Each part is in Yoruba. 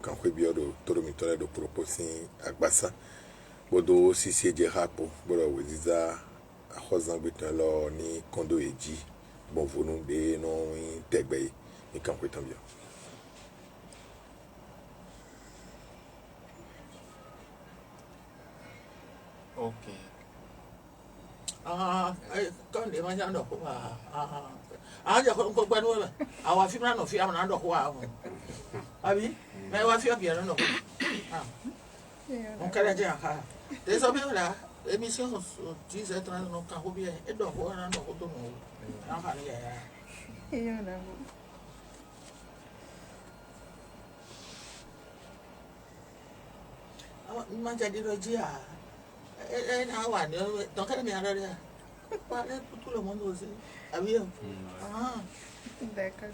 quand we bio do todo mitole do proposin agbasa bodo sisi je hapo bodo weziza ahozan betan lo ni kondo eji bon vonu de no tegbe ni quand we tambio ok con để mà được cũng giờ không có quen luôn mà phim nó phim nó được qua abi mẹ qua phim biển nó được không cái này chứ hả thế sao biết là émission chỉ sẽ tra nó cả hobby ấy được qua nó được tôi nó phải như vậy mà jadi rồi chứ à nào hoàn nữa nó cái này ra đây qua đấy tout le monde aussi ah oui D'accord.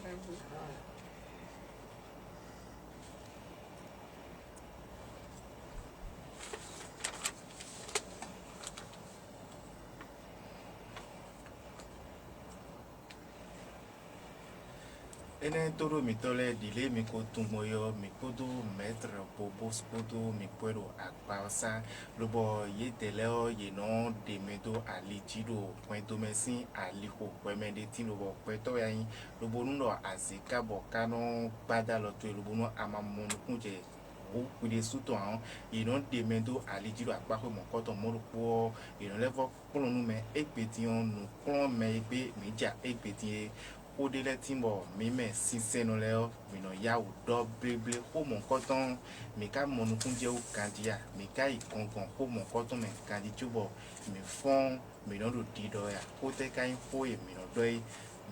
ene todo mitole dile mi ko tumoyo mi kodo maître bobo skodo mi puedo akpasa lobo ye teleo ye no de medo alijido point mesin aliho kwemende tin lobo peto yayin lobo nuno azika bokano bada loto lobo no amamonu kunje o kude suto an ye no de medo alijido akpaho mo koto mo rupo ye no levo kolonu me epetion nu klon me epe meja epetie o de le timbo mi me sincero leo mi no ya o do bleble o mon koton mi ka monu kunje o kandia mi ka ikongon o mon koton me kandi tubo mi fon mi no do dido ya o te ka info e mi no do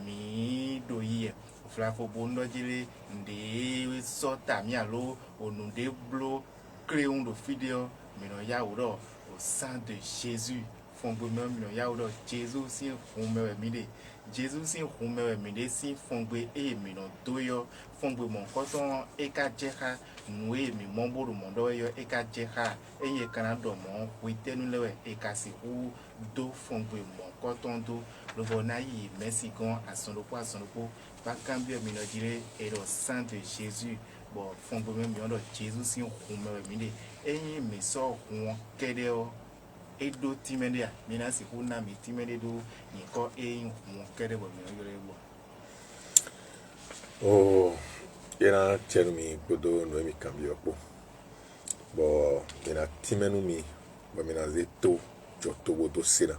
mi do ye o flafo bondo jile nde sota mi alo onu de blo créon do video mi no ya o do au sang de Jésus fon bo mi no ya o do Jésus si fon me mi de Jésus si humewe mide si fongbe e mi no doyo fongbe mon koton e ka jeha nue mi momboro mondo yo e ka jeha e ye kanado mon witenu lewe e ka si u do fongbe mon koton do lobo na yi merci gon asondopo pa cambio mi no dire e do sang de Jésus bo fongbe mi no Jésus si humewe mide e mi so won kedeo edo timende a mina si kuna mi timende do nko mo kere bo mi yore bo oh yana chenu mi godo no mi cambio po bo yana timenu mi bo mina zeto joto godo sina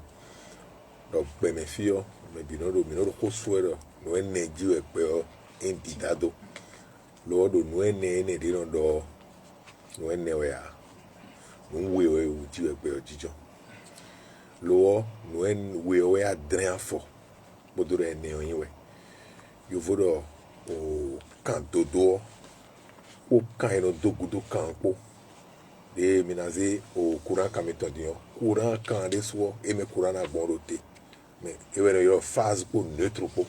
do gbe me fio me binoro ko suero no energy e pe o indidado lo do no ene dino do no ene we a no we uji e pe o jijo lo no en we adren fo bodoro ene oyin we yo vodo o kan dodo o kan eno dogudo kan po de minaze o kuran kameton dio kuran kan de so e me kuran na gbon rote me e we yo phase po neutre po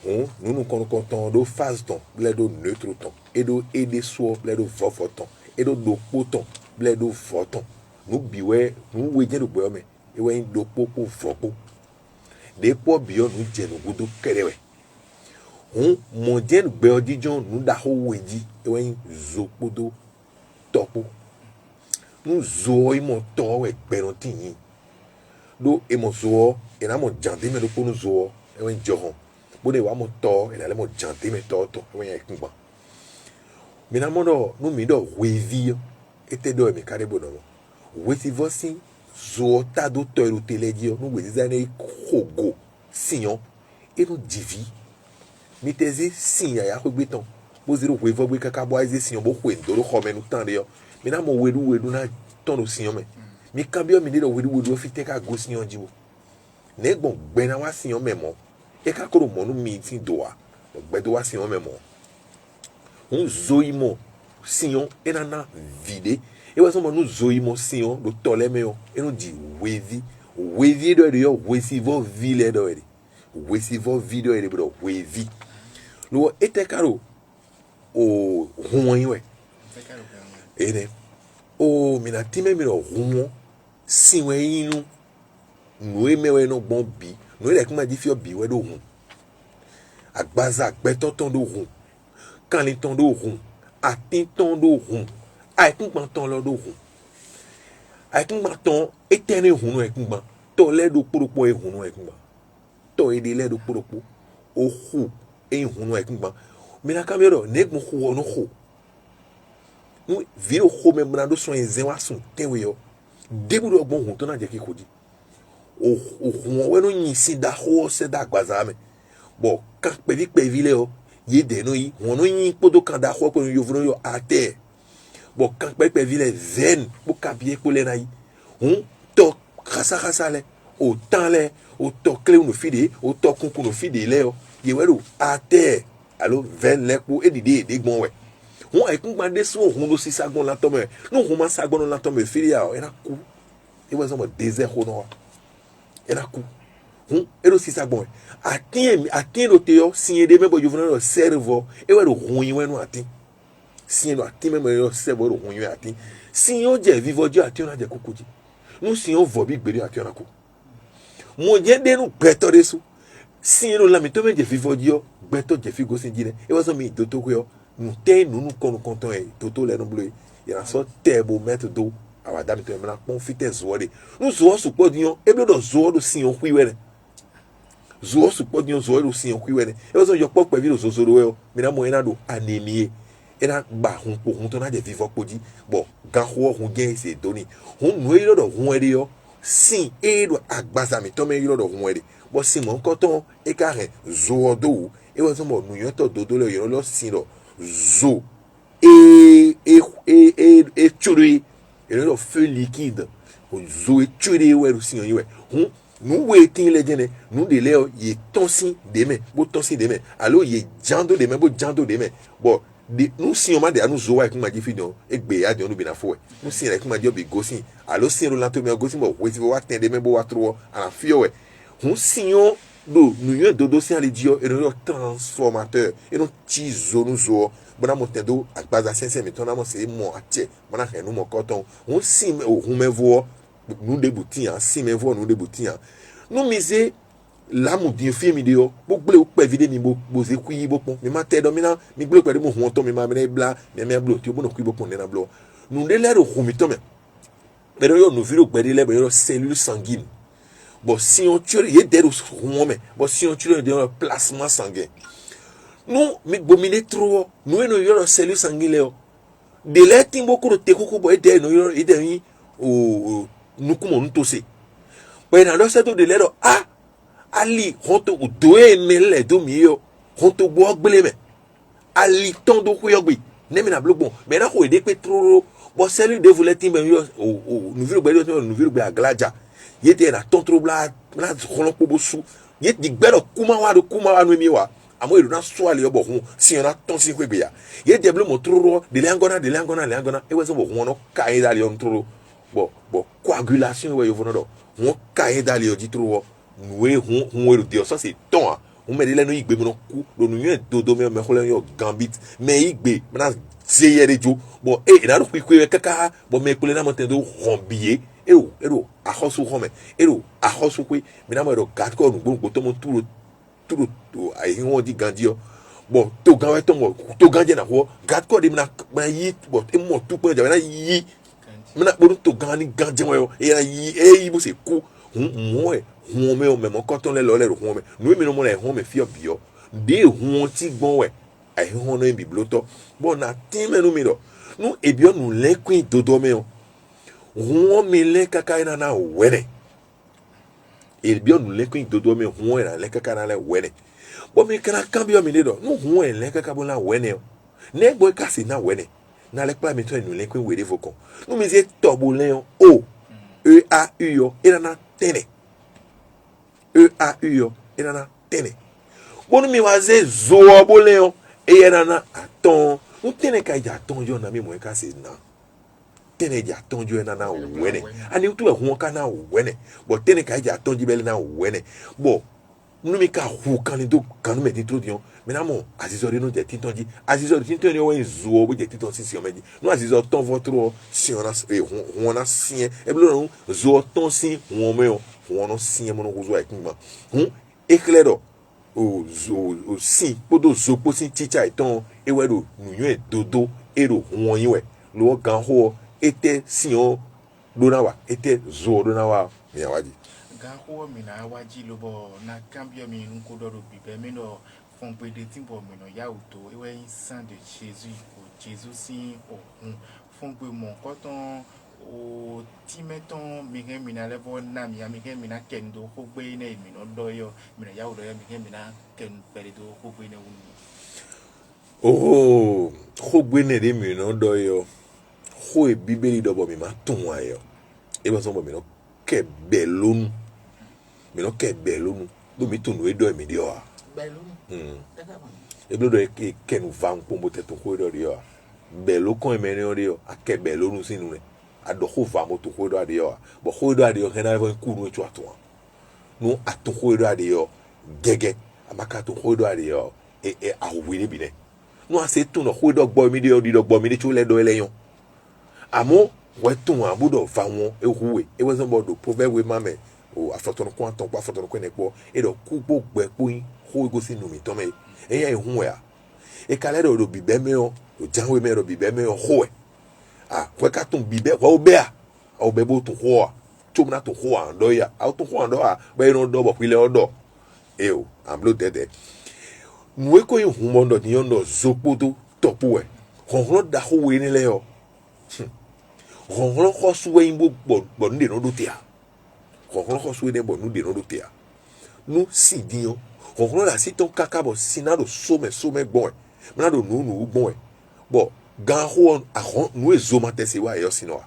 on nous content do phase ton bledo neutre ton e do e de so bledo vofoton e do poton bledo voton nous biwe nous we je do boyo me ewe ndo popo fopo de po bio nu jenu gudu kerewe mo jenu gbe odijon nu da ho weji ewe zopodo topo nu zo imo to we gberon tin do emo zo e na mo jande me do po nu zo ewe johon bo de wa mo to e na le mo jande me to ewe kunba mi na mo do nu mi do wevi ete do me kare bo no weti vosin zo ta do toiro teledio no wezane kogo siyon e no divi miteze sinya ya gbeton bo zero wevo gbe kaka bo aize siyon bo kwendo ro khome no tan de yo mi na mo wedu na ton no siyon me mi kambio mi de do wedu fi te ka go siyon jiwo ne gbon gbe na wa siyon memo e ka koro mo no mi tin do wa gbe do wa siyon memo un zo imo siyon e na vide e wa so mo no zo imo siyon do tole me yo e no di wezi do yo wesivo vile do eri wesivo video eri bro wezi lo ete karo o huon yiwe ene o mina time mi ro huon sinwe inu no emewe no gbon bi no le kuma di fi obi we do hun agbaza agbetonton do hun kan le ton do hun attenton do hun ai kun ton lo do hun ai kun ton etene hun no e kun to le do poropo e hun no e kun to e de le do poropo o hu e hun no e kun mi na kamero ne mo hu no hu nu viro hu me brando so enzen wa sun tenwe yo debu do gbon hun to na je ki koji o hun we no yin si da ho se da gbazame bo kan pe vile o ye de no yi won no yin podo kan da ho ko yo vro yo ate bo kan pe vile zen bo ka bie ko le na yi to khasa le o tan le o to kle no fide o to kun no fide le o ye we do ate alo ven le ko edide de gbon we won ai kun gbande so hun no si sagbon la to me no hun ma sagbon la to me fide ya o era ku e was mo desert ho no era ku ero si sagbon atin do te yo sin de me bo juvna no servo e we do hun yin we no atin sin do atin me mo yo servo do hun yin atin sin yo je vivo je atin na je kokoji no sin yo vo bi gbere atin na ko mo je de nu gbeto de su sin lo la mi to me je vivo je yo gbeto je fi go sin jine e was mi do to ko yo nu te nu kono konton e to le no blo ya so tebo metro do awa dami to me na confite zuode nu zo su podion e blo do zo do sin yo hwiwere zo su podion zo do sin yo hwiwere e was yo po pe vi do zo do we mi na mo ina do anemie ina gba hun to na je vivo poji bo gan ho hun je se doni hun nu e do hun ere yo sin e do agbaza mi to me yo do hun ere bo sin mo nko ton e ka re zo do e was mo nu yo to do le yo lo sin do zo e churi e lo feu liquide o zo e churi we ru sin yo we nous waiting les jene nous de leo ye tonsi demain bo tonsi demain alors ye jando demain bo jando demain bon de nous si on m'a de nous zo wa kuma ji fidon e gbe ya de onu bi na fo we nous si la kuma jo bi gosin alors si ro lanto mi gosin bo we ti wa ten demain bo wa tro ala fio we nous si on do nous yo dodo si ale dio e no transformateur e no ti zo nous zo bona mo tendo agbaza sense mi tona mo se mo atie bona he no mo koton on si o me vo nous déboutis si me vo nous déboutis nous miser la mo bien fi mi de yo bo gble o pe vide mi bo ze ku yi bo pon mi ma te do mi na mi gble pe de mo hun to mi ma me bla me blo ti o bo no ku bo pon na blo nous de le ro hu mi to me pero yo nous viro pe de le be yo cellule sanguine bon si on tue ye de ro me bon si on tue de plasma sanguin nous mi bomine trop nous no yo cellule sanguine le de le timbo ko te ko bo e de no yo e de yi o nous comme on tosse ben alors c'est tout de l'eau ali honto doe mele do mio honto bo gbele me ali ton do ko yogbi ne me na blo bon mais na ko de pétrole bo cellule de volet timbe yo nous viro gbe nous viro gbe aglaja yete na ton trobla na kolon ko bo su yete di gbero kuma wa no mi wa amo e na so ale obo hun si na ton si ko gbe ya yete blo mo troro de langona e we so bo hun no kai dali on troro bo coagulation we yo vono do won kai dali o ditro we hun we dio so c'est ton on me le no igbe mo ku lo nu yen dodo me ko le yo gambit me igbe na seye rejo bo na ro kwikwe kaka bo me ko le na mo tendo rombie ero ahosu home ero ahosu kwe me na mo ro gat ko nu gbo to mo turo ai won di gandio bo to gan we to ganje na ho gat ko de na yi bo e mo tu pe ja na yi mina bodu to gani ganje mo e na yi bo se ku mo me o me mo koton le lo le ro me no mi no mo le me fi obio de hu ti gbon we ai hu no bi bloto bo na tin me no mi do nu ebio nu le kwin dodo me o hu mi le kaka na wene ebio nu le kwin dodo me hu na le kaka na le wene bo mi kana cambio mi do nu hu le kaka bo na wene o ne boy kasi na wene na le pa mi to nu le kwin we de vokon nu mi ze tobulen o e a u yo ina na tene e a u yo ina na tene bonu mi wa ze zo bolen o e ina na aton nu tene ka ja ton yo na mi mo ka se na tene ja ton jo ina na wene ani tu e hu ka na wene bo tene ka ja ton ji bele na wene bo nu mi ka hu kan do kan me ti introduction me na mo azizori no je tinton ji azizori tinton yo wen zo bo je tinton si o meji no azizori ton votre si on a on a sien e blo no zo ton si won me on no sien mo no zo e kinma éclairo o si podo zo po si chicha iton e we do nu yo e dodo ero huonyiwe lo gan ho ete sion donawa ete zo donawa miawaji Gaho mina waji lobo na cambio mi nko do bibe mi no fon pe de timbo mi no ya uto ewe sang de Jésus ko Jésus si o fon pe mon koton o timeton mi gen mina levo na mi gen mina kendo ko gbe ne mi no doyo mi no ya udo ya mi gen mina ken pere do ko gbe ne unu oh ho gbe ne de mi no doyo ho e bibeli do bo mi ma tun wa yo e ba so bo mi no ke belonu mi no ke belonu do mi tunu e do mi di o e do e ke nu va un pombo te to ko do di o belo kon me ne o di o a ke belonu sinu ne a do ho va mo to ko do di o bo ho do di o ke na vo ku nu tu ato no ato ho do di o gege amaka to ho do di o e a wi ni bi ne no a se tun no ho do gbo mi di o di do gbo mi di tu le do eleyon amo we tun a budo va won e huwe e we so bo do proverbe we mame o afotono ko anton pa afotono ko ne po e do ku po gbe po yin ho go sinu mi to me e ya ehun ya e kale do bibe me o do janwe me do bibe me o ho e ah we ka tun bibe wa obe a obe bo tun ho a tu na tun ho a ndo ya a tun ho ndo a be no do bo pile odo e o amblo dede nwe ko yin hun mo ndo ni ndo zopoto topu e honhon da ho we ni le o honhon ko suwe yin bo nde no do tia honhon ko suwe de bo nu de no do tia nu si dio honhon la si ton kaka bo sinado some gbon e na do nu gbon e bo gan ho ahon nu ezoma tese wa yo sino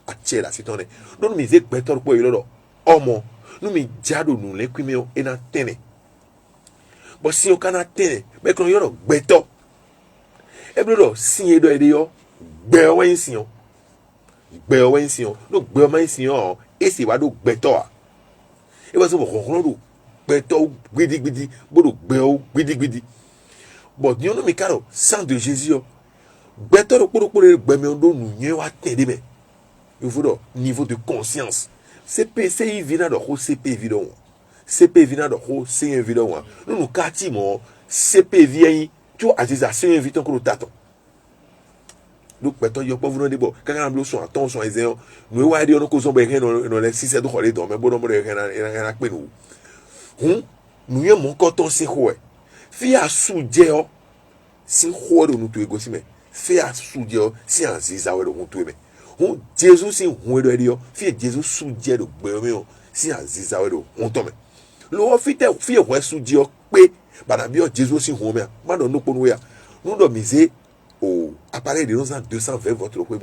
a che la si ton e do mi ze petor po ilo omo nu mi jado nu le kwime o ena tene bo si o kana tene be kon yo gbeto e blo si edo ede yo gbe o wen si o gbe o wen si o no gbe o man si o e si wa do gbeto a e ba so bo honhon do gbeto gbidigbidi bodo gbe o gbidigbidi but ni ono mi karo sang de Jésus o gbeto do kporo gbe mi do nu yen wa tede me il faut do niveau de conscience CP vina do ho CP vidon CP vina do ho CP vidon no ka ti mo CP vien tu aziza CP viton ko taton do peto yo po vuno de bo kaka blo so aton so ezen no wa de ono ko so be hen no le 6 do khole do me bo no mo de hen pe no nu ye mo ko ton si ho e fi asu je o si ho do nu to ego si me fi asu je o si aziza we do nu to me Jesus si hu do dio fi Jesus su je do gbe me o si aziza we do nu to me lo fi te fi ho su je o pe bana bi o Jesus si hu me ma do no po nu ya nu do mize o appareil de 220 volts le quoi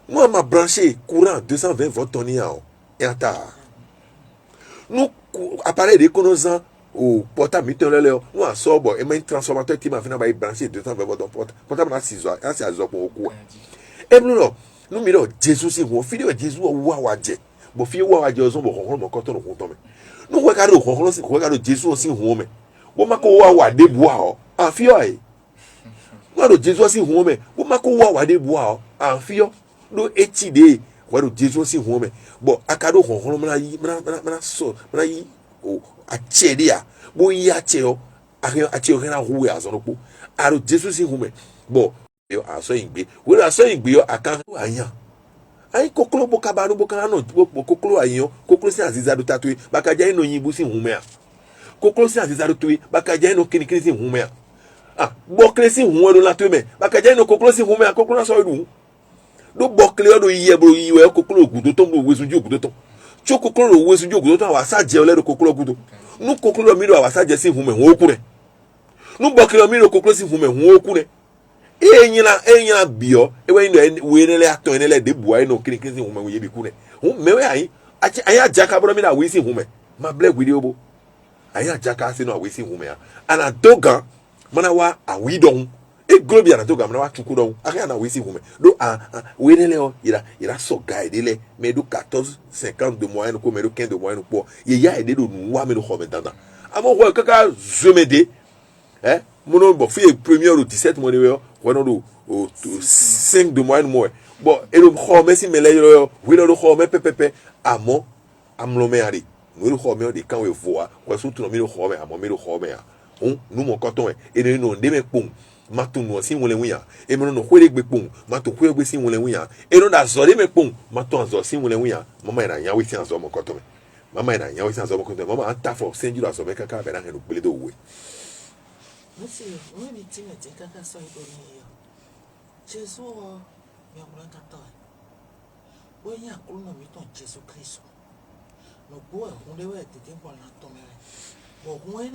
moi m'a branché courant 220 volts toni a et ata nous appareil de konosan o portable mitele le nous a sobo et main transformateur qui m'a fait na branché 220 volts dans portable na 6 heures c'est azo pour ko e blo nous mi do Jesus si wo fi de Jesus wa waje bo fi wa waje ozo bo honhon mo ko to no ko to me nous we ka do honhon si ko ka do Jesus si hu me bo ma ko wa de bua o afi o e wado Jesus si hu me wo mako wa de bua o anfio do etide wado Jesus si hu me bo akado honhon mna yi mna so mna yi o achede a bo yi ache o ache o na hu ya so no po aro Jesus si hu me bo yo aso ingbe wo aso ingbe yo akan anya ai koklo bo kabaru bo kan no bo koklo ayan koklo si aziza do tatui bakaja ino yin bu si hu me a koklo si aziza do tui bakaja ino kinikini si hu me a ah bokle si hu do la to me bakaja no koklo si hu me koklo na so du do bokle do iye bro iwe koklo ogudo to mo wesunju ogudo to cho koklo ro wesunju ogudo to wa sa je ole do koklo ogudo nu koklo mi do wa sa je si hu me hu oku re nu bokle mi do koklo si hu me hu oku re enyina bio ewe ndo we ne le ato ne le de bua no kini si hu me ye bi ku ne hu mewe ayi aya jaka bro mi na we si hu me ma black video bo aya jaka si no we si hu me ana dogan mana wa awidon e globia na toga mana wa tukudon aka na we si hume do we ne le o ira so guide le me do 14,50 de moyenne ko me do 15 de moyenne po ye ya ede do nu wa me do ho me danda amo wa kaka zomede mono bo fi premier au 17 mo ne we no do 5 de moyenne mo bo e do ho me si me le yo we do ho me pepepe amo amlo me ari we do ho me de kan we voa kwa so tu no me do ho me amo me do ho me nous mon coton et de nous de me pom mato no si wole wia e me no hwere gbe pon mato hwere gbe si wole wia e no da zore me pon mato anzo si wole wia mama ina nya we si anzo mo koto me mama ina nya we si anzo mo koto me mama anta for senju da so me kaka be na he no gbele do we Monsieur, moi, je dis que quelqu'un soit donné. Jésus, il y a un temps. Oui, il y a un temps Jésus Christ. Nous pouvons être des gens qui ont été bon, on est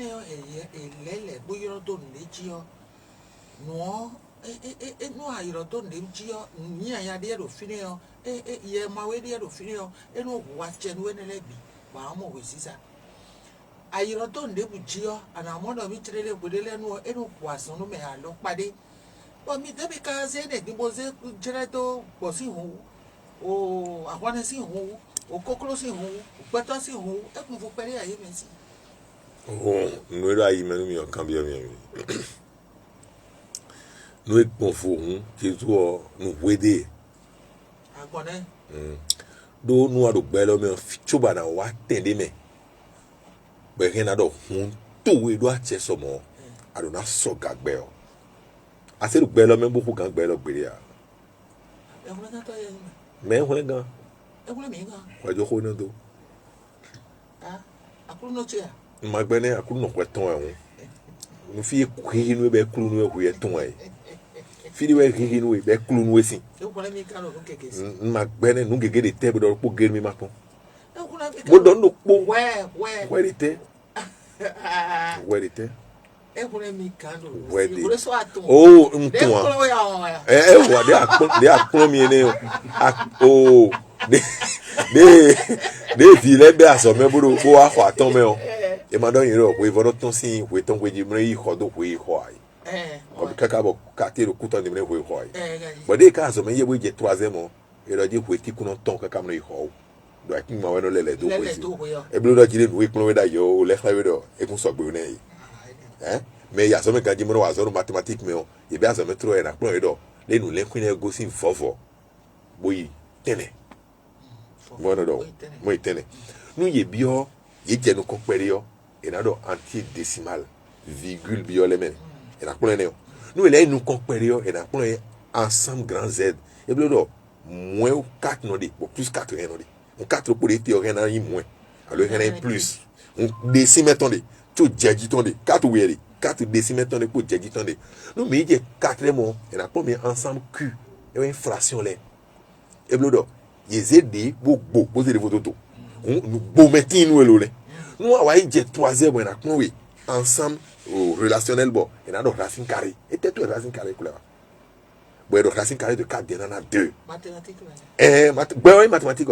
les bouillons de l'étio. Non, et nous avons donné l'étio. Ni à dire au finir, et il y a ma way dire au finir, et nous watchons nous les bi. Maman, oui, c'est ça. Ayirato ndebu jio anamono mitrele budele no enu poisson no me alo pade bo mi debi ka se ne di boze jereto bosi hu o akwane si hu o kokolo si hu o peto si hu e kun fo pere aye mesi oh no era aí menu mi cambia mi no e pon fo hu Jesu o no wede agbone do no ado gbelo me choba na wa tende me be hen do hun to we do ache so mo ado na so gagbe o ase do gbelo me bo fu gan gbelo gbere a e wona ka to ye me hun gan e wona mi gan wa jo ko na do ah akuru no tia ma gbe ne akuru no kweton e hun no fi kwi no be kru no e ton e fi di we kwi no be kru no esi e wona mi kan no keke si ma gbe ne no gege de te be do po gere mi ma ton e wona mi mo don no po we de te e wona mi kan no Where si wona so aton oh de mton ko ya wa de akpon mi ne o de vile be aso me buru ko wa kwa ton me o e ma don yin ro ko ivono ton sin we ton ko ji mre yi ko do ko yi ko ai o bi kaka bo ka te ro kuton ni mre ko yi ko ai but de ka aso me ye we je 3e mo e ro je ko ti kuno ton kaka mre yi ko do akin ma we no lele do ko yi e blu do jire we kun we da yo o le xawe do e kun so gbe ne yi mais ya so me kan ji mro wa so mathematique me o e be aso me tro e na plan e do le nu le kun e go sin fofo boyi tene bueno do moi tene nu ye bio ye je no compare yo e na do antidécimal virgule bio le men e na plan ne o nu le nu compare yo e na plan e ensemble grand Z e blo do moins 4 no di plus 4 no di on 4 pour été rien na yi moins alors rien plus on décimètre ton di to jeji ton di 4 weri 4 décimètre ton di pour jeji ton di nu mi je 4 mo e na plan ensemble Q e une fraction le e blo do yezede gbogbo bo se de photo nous bo metin nous elole nous wa je 3e bo na kon we ensemble au relationnel bo et na do racine carrée et tête racine carrée couleur bo do racine carrée de 4 na 2 mathématique mathématique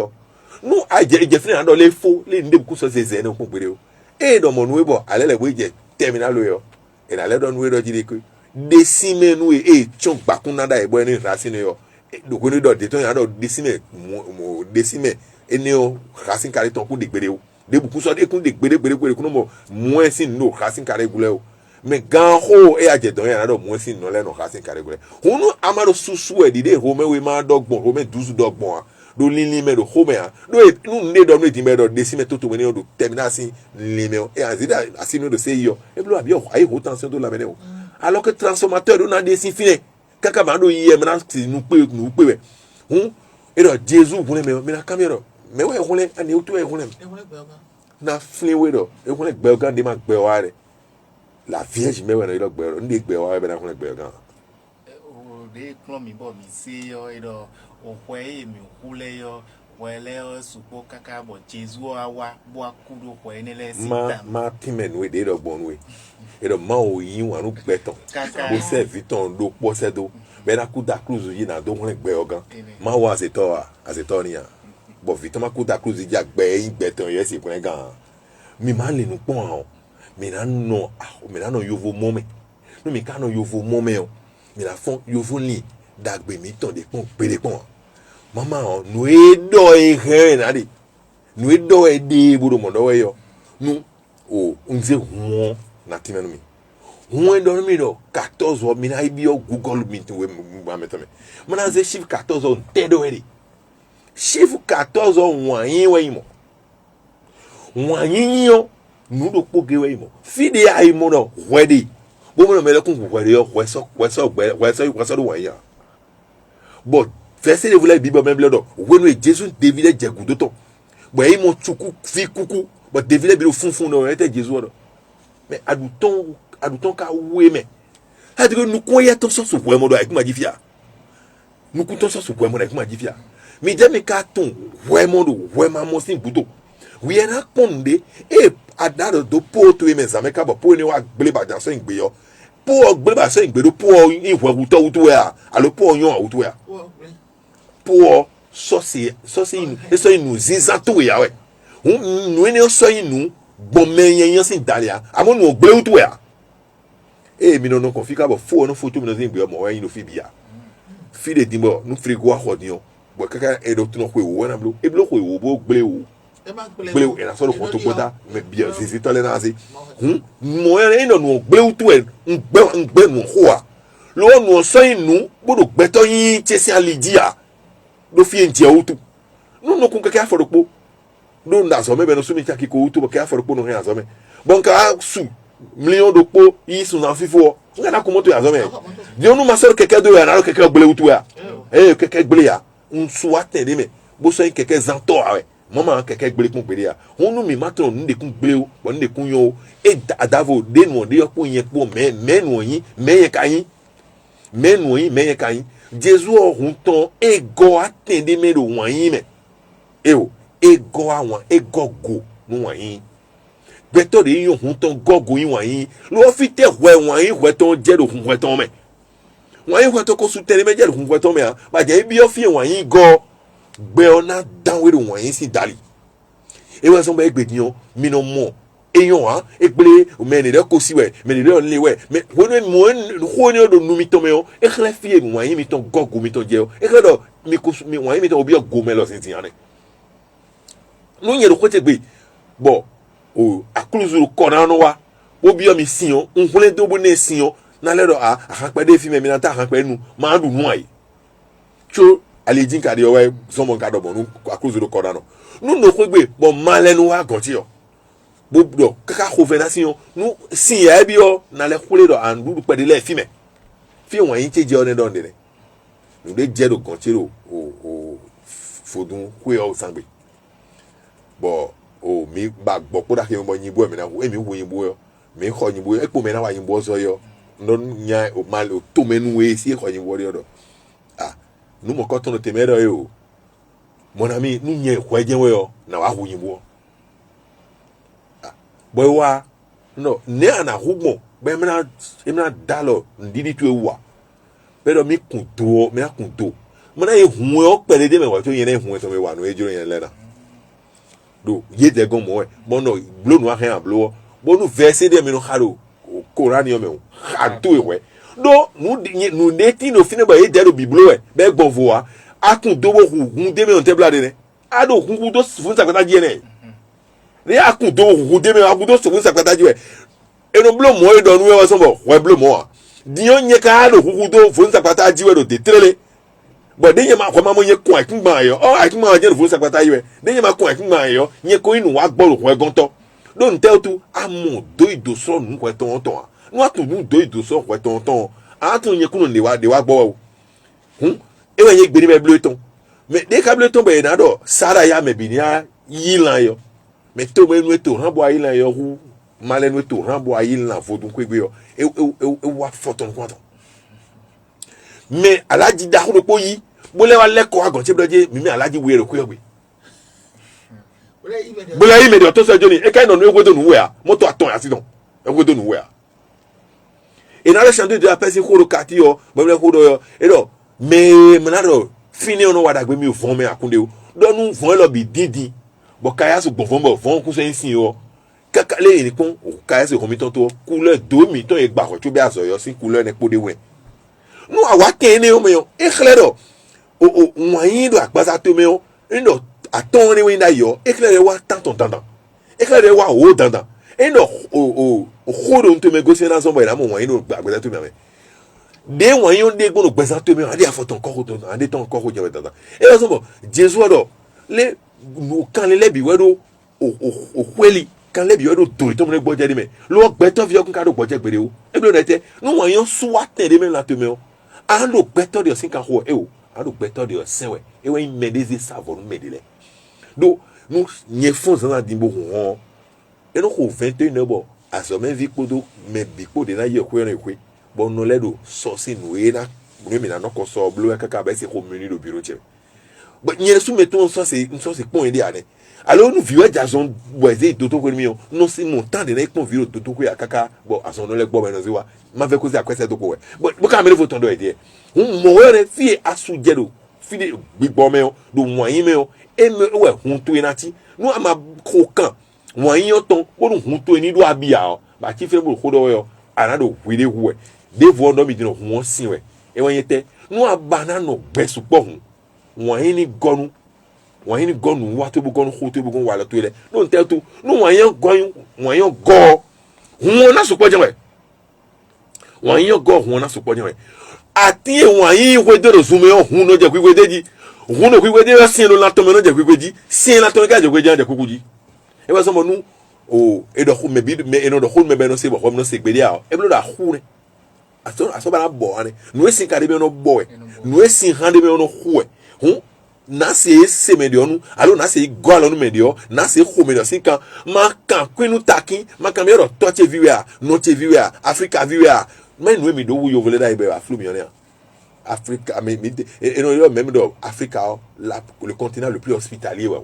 nous a je fin na do le faux le ndem ku so se na ko gbere o e do mo nu bo ale le bo je terminal yo e na le do nu do jide ko décimé nous e chon bakun na da e bo ni racine yo donc on est dans des temps il y a décimé eneo racine carrée ton coup de gbere o de beaucoup so de kun de gbere kun mo moins sin no racine carrée gule o mais gan ho e aje don ya na do moins sin no le no racine carrée gule hunu amaro susu e dide home we ma dogbon home 12 dogbon do lin me do home a do nu ne do no di me do décimé toto we ne do terminal sin lin me e azida asino do se yo e blo abi o ayi ho tension do la mene o alors que transformateur do na décimé fini kaka ba do yi me na ti nu pe we e do Jesus fun me na camera me we hun le ani o to e hun le na flin we do e hun le gbe ogan de ma gbe wa re la vierge me we na gbe o ndi gbe wa be na hun le gbe ogan o de klon mi bo mi se yo e do o hwe mi hule yo wele o supo kaka bo Jesus awa bo akudo hwe ne le sita ma timen we de do gbon we e do ma o yin wa nu gbe ton bo se viton do po se do be na kuda cruz yi na do hun gbe ogan ma wa se to ni ya bo viton ma kuda cruz yi gbe yin gbe ton ye se kun gan mi ma le nu pon o mi na no yovo momen no mi ka no yovo momen o mi na fon yovo ni dagbe mi ton de pon pere pon mama o nu e do e he na di nu e do e de buru mo do we yo nu o nze won na timenu mi won do mi do 14 o mi na ibi o Google Meet we ma metame mo na ze chiffre 14 o te do e chiffre 14 o won yin we mo won yin yo nu do poge we mo fide ai mo no wedi bo mo me le kun ku yo weso do wanya but verset de voulait bible même là when Jesus David jegudo to bo yi mo chuku fi kuku but David bi funfun no était Jesus do mais aduton ka we me ha de nous ko ya to so so mo do ai kuma jifia nous ko to so so mo do ai kuma jifia mi je mi ka ton we mo do we ma mo sin buto we na ponde e adado do po to e me zame ka bo po ni wa gbele ba jan so ngbe yo po gbele ba so ngbe do po ihwe wuto ya alo po yon wuto ya po so si so inu ziza to ya we nu ni so inu bo meyen sin dalia amo nu gbele wuto ya e mi no kon fika bo fo no foto mi no zin ngbe mo wa yin no fi bia fi de dimbo nu frigo ahodion bo kaka e do tuno ko e wo na blo e blo ko e wo bo gbele wo gbele e na so lo ko to kota me bia visito le na si mo e no nu gbele tu e ngbe nu ho a lo nu so inu bodo gbeto yin chesi alidia do fi enje otu no kun kaka aforopo do nda so me be no sumi chaki ko otu bo kaka aforopo no ya so me bon ka su million de po yi su na fifo ngana ko moto ya so me di onu ma so keke do ya na keke gbele otu ya keke gbele ya nsu atende me bo so keke zanto awe mama keke gbele kun gbele ya honu mi matron nde kun gbele o bo nde kun yo e adavo de nu de yo yen po menu yin meyen kayin menu yin meyen kayin Jesu ohun ton ego atende me do wan yin me o ego awon egogo nu wan yin beto de yin ohun ton gogo yin wan yin lo fi te hwe wan yin hwe ton je do hun hwe ton me wan yin hwe ton ko su tele me je do hun hwe ton me a ba je bi o fi wan yin go gbe ona dan we do wan yin si dali e wa so ba egbediyan mi no mo eyan ha egbele o me ni de ko si we me ni de on le we me ho ni do nu mi ton me o e khle fi e wan yin mi ton gogo mi ton je o e khle do mi wan yin mi ton obi go me lo sin tin ane no yen ko te gbe bo o akuluzu ko na no wa obi o mi sin o nhule do bo na sin o na le do ahanpe de fi me mi na ta ahanpe nu ma du nu ai cho alejin ka de o we someone ka do bo nu akuluzu ko na no no ko gbe bo ma lenu wa gan ti o bo do kaka ko fe na sin o nu sin ya bi o na le kule do an du pe de le fi me fi won yin che je o ne do ne nu de je do gan ti ro o fodun ku e o sangbe bo o mi ba gbo ko da ke mo yin bo mi na wo emi wo yin bo yo mi kho yin bo e po me na wa yin bo so yo no nya o mal o to menu we si kho yin bo ri odo nu mo ko to no temero e o mon ami nu nye kho ejen we yo na wa wo yin bo boy wa no ne ana hugmo be me na dalo ndidi tu ewa pero mi kunto me na kunto mo na e hun o pele de me wa to yen na hun to me wa no ejuro yen le na do ye de gon mo no blo no ahen ablo bo no verse de me no haro Quran yo me hado ewe do nu de ti no fine ba ye de do biblo e be gbon voa akun do wo hun de me on tebla de ne ado hun do fun sakata je ne re akun do hun de me akun do fun sakata je e no blo mo e do nu e wa so bo we blo mo dion nye ka ado hun do fun sakata ji we do de trele but de yema kwa mamo nye kun akingba yo akingba je fun sakata yiwe de yema kun akingba yo nye ko inu wa gboro ko egonto don tell tu amu do ido so nu ko ton nu atun nu do ido so ko ton atun nye kunu de wa gbo e we ye gberi be blueton me de ka blueton be na do sara ya me bi ni yilan yo me to me nu to ran bo yilan yo hu male nu to ran bo yilan fodun ko egbe yo e wa foton ko ton me alaji da ko po yi bo le wa le ko agan ti bloje mi alaji we re ko yo gbe bo le yi me do to so joni e kai no nu do nu we a moto aton ya ti don e do nu we a e na le chanter de la personne ko ro kati yo bo le ko do yo e do me na do fini ono wa da gbe mi o fon me akunde o do nu fon lo bi dindin bo kaya so gbon fon ku so yin o kaka le ni pon o kaya so komi ton to couleur 2 mi ton e gba ko to bi aso yo si couleur ne po de we nu awa kene o me yo e khlero o wan do agbasa to me o ndo aton ni we nda yo e khlero wa tanton dandan e khlero wa o dandan e ndo o khodo nto me go se na so bo na mo wan do agbasa to me de wan yo de go no gbasa to me ade afoton ko to ade ton ko je dandan e so bo Jesu do le no kan le bi we do o kweli quand les bio do to mo gbo je de me lo gbeto vi okun ka do gbo je gbere o e bi lo nete nu won yan su wa ten de me la to me o a lo gbeto de sin kan ho e o a lo gbeto de sin we e we me de savon me de le do nu nye fon zan di bo ho e no ko 21 bo aso me vi kodo me bi ko de na ye ko ren ko bo no le do so si nu e na no me na no ko so blo e kaka ba se ko mini do biro che but nye su me to so se pon ide ane alors nous vivons jason boisé toto ko mi non si montant de na pon viro toto ko ya kaka bo aso no le gbo me no ziwa ma fe ko se akwese to ko we bo ka me le foton do e die mo re fi asu jedo fi de gbigbo me o do moyin me o e me we hun to inati nu ama ko kan moyin o ton o do hun to ni do abia o ba ki fe bo ko do yo anado wide hu de vo no mi dino hun sin we e won yete nu abana no gbesu po hun moyin ni gonu wọ́n ní gọ́nù wá tó bó gọ́nù kó tó bó gọ́nù wà lọ́tọ́ ilẹ̀ ló ń tẹ́ tó ní wọ́n yẹn gọ́ wọn náà sọpọ́ jẹ́ wọ́n yẹn gọ́ wọn náà sọpọ́ jẹ́ àti wọ́n yẹn wé dèrò súnmọ́ yẹn hún ló jẹ́ pípé dé jí hún ló pípé dé sí ló látọ́ mi ló jẹ́ pípé jí sí látọ́ mi ká jẹ́ pípé jẹ́ kúkú jí ẹ bá sọmọ nú o ẹdọ̀kú mẹ́bẹ́ ní sèbọ̀ fọ́mi ní sègbèdé à ẹ bí ló dà hú rẹ àsọ̀bàrà bọ̀ wá ni nù esi kàdé mi ọ̀nà bọ̀ ẹ̀ nù esi hàn dé mi ọ̀nà hú ẹ̀ hún na se semedio nu alo na se goalo nu medio na se khomedio sinkan ma kan kwenu takin ma kan me ro toche viwea no che viwea Africa viwea men we mi do wo yovole da ibe aflu millionnaire Africa me no même do Africa le continent le plus hospitalier wa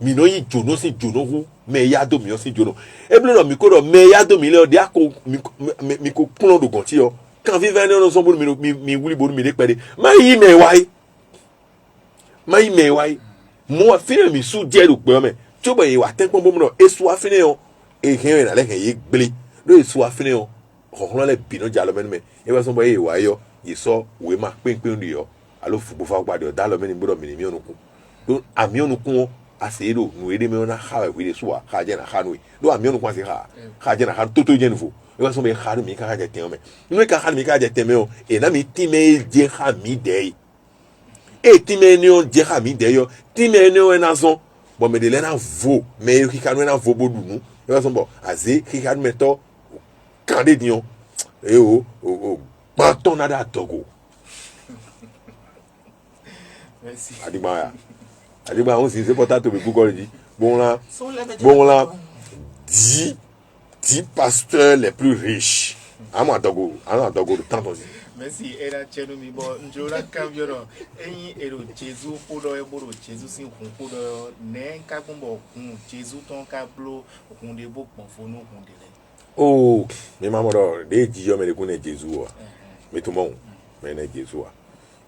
mi no yi jono si jono hu me ya do mi si jono e blo no mi ko do me ya do mi le de ako mi ko plon do gonti yo kan vive no so bo mi wuli bo mi de pede ma yi me wai mai me wai mo afine mi su die do pe me tí ó bá yẹ wà tẹ́pọ́n bó mu náà esu afínẹ́ o ehìn rẹ̀ lẹ́kẹ̀ yé gbélé ló esu afínẹ́ o ọ̀hún lẹ́ bìnú jà lọ́mẹ́ni mẹ́ ẹ bá sọ bọ́ yẹ wà yọ yìí sọ wèé má pínpín ní yọ alo fùgbọ́ fà gbàdé ọ̀dá lọ́mẹ́ni gbọ́dọ̀ mìíràn mi ọ̀nùkún ló àmì ọ̀nùkún wọn àṣeyé lò nù édè mẹ́wọ́n náà ha ẹ̀wé de sùwà ha jẹ́ nà ha nù yìí ló àmì ọ̀nùkún àṣeyé ha jẹ́ nà ha tótó jẹ́ nìfò ẹ bá sọ bọ́ yẹ ha mi ká jẹ tẹ́ mẹ́ nínú ká ha mi ká jẹ tẹ́ mẹ́ o ẹ̀ náà mi tí mẹ́ jẹ́ ha mi dẹ́ yìí ẹ̀ tí mẹ́ ni ó jẹ́ ha mi dẹ́ yọ tí mẹ́ ni ó ẹ̀ náà zọ́n bon mais de l'ena vo mais Ricardo na vo bodu nu e va son bon azé Ricardo meto kande dion e o panton nada togo merci adiba on si c'est important to be google dit bon là 10 pasteurs les plus riches à moi togo de tant aussi. Merci era chenu mi bo njola cambio no eyin ero Jesu podo e boro Jesu sin kun podo ne ka gbo kun Jesu ton ka blo kun de bo pon fonu kun de le oh mi mama do de jiyo me de kun Jesu o mi to mon me na Jesu a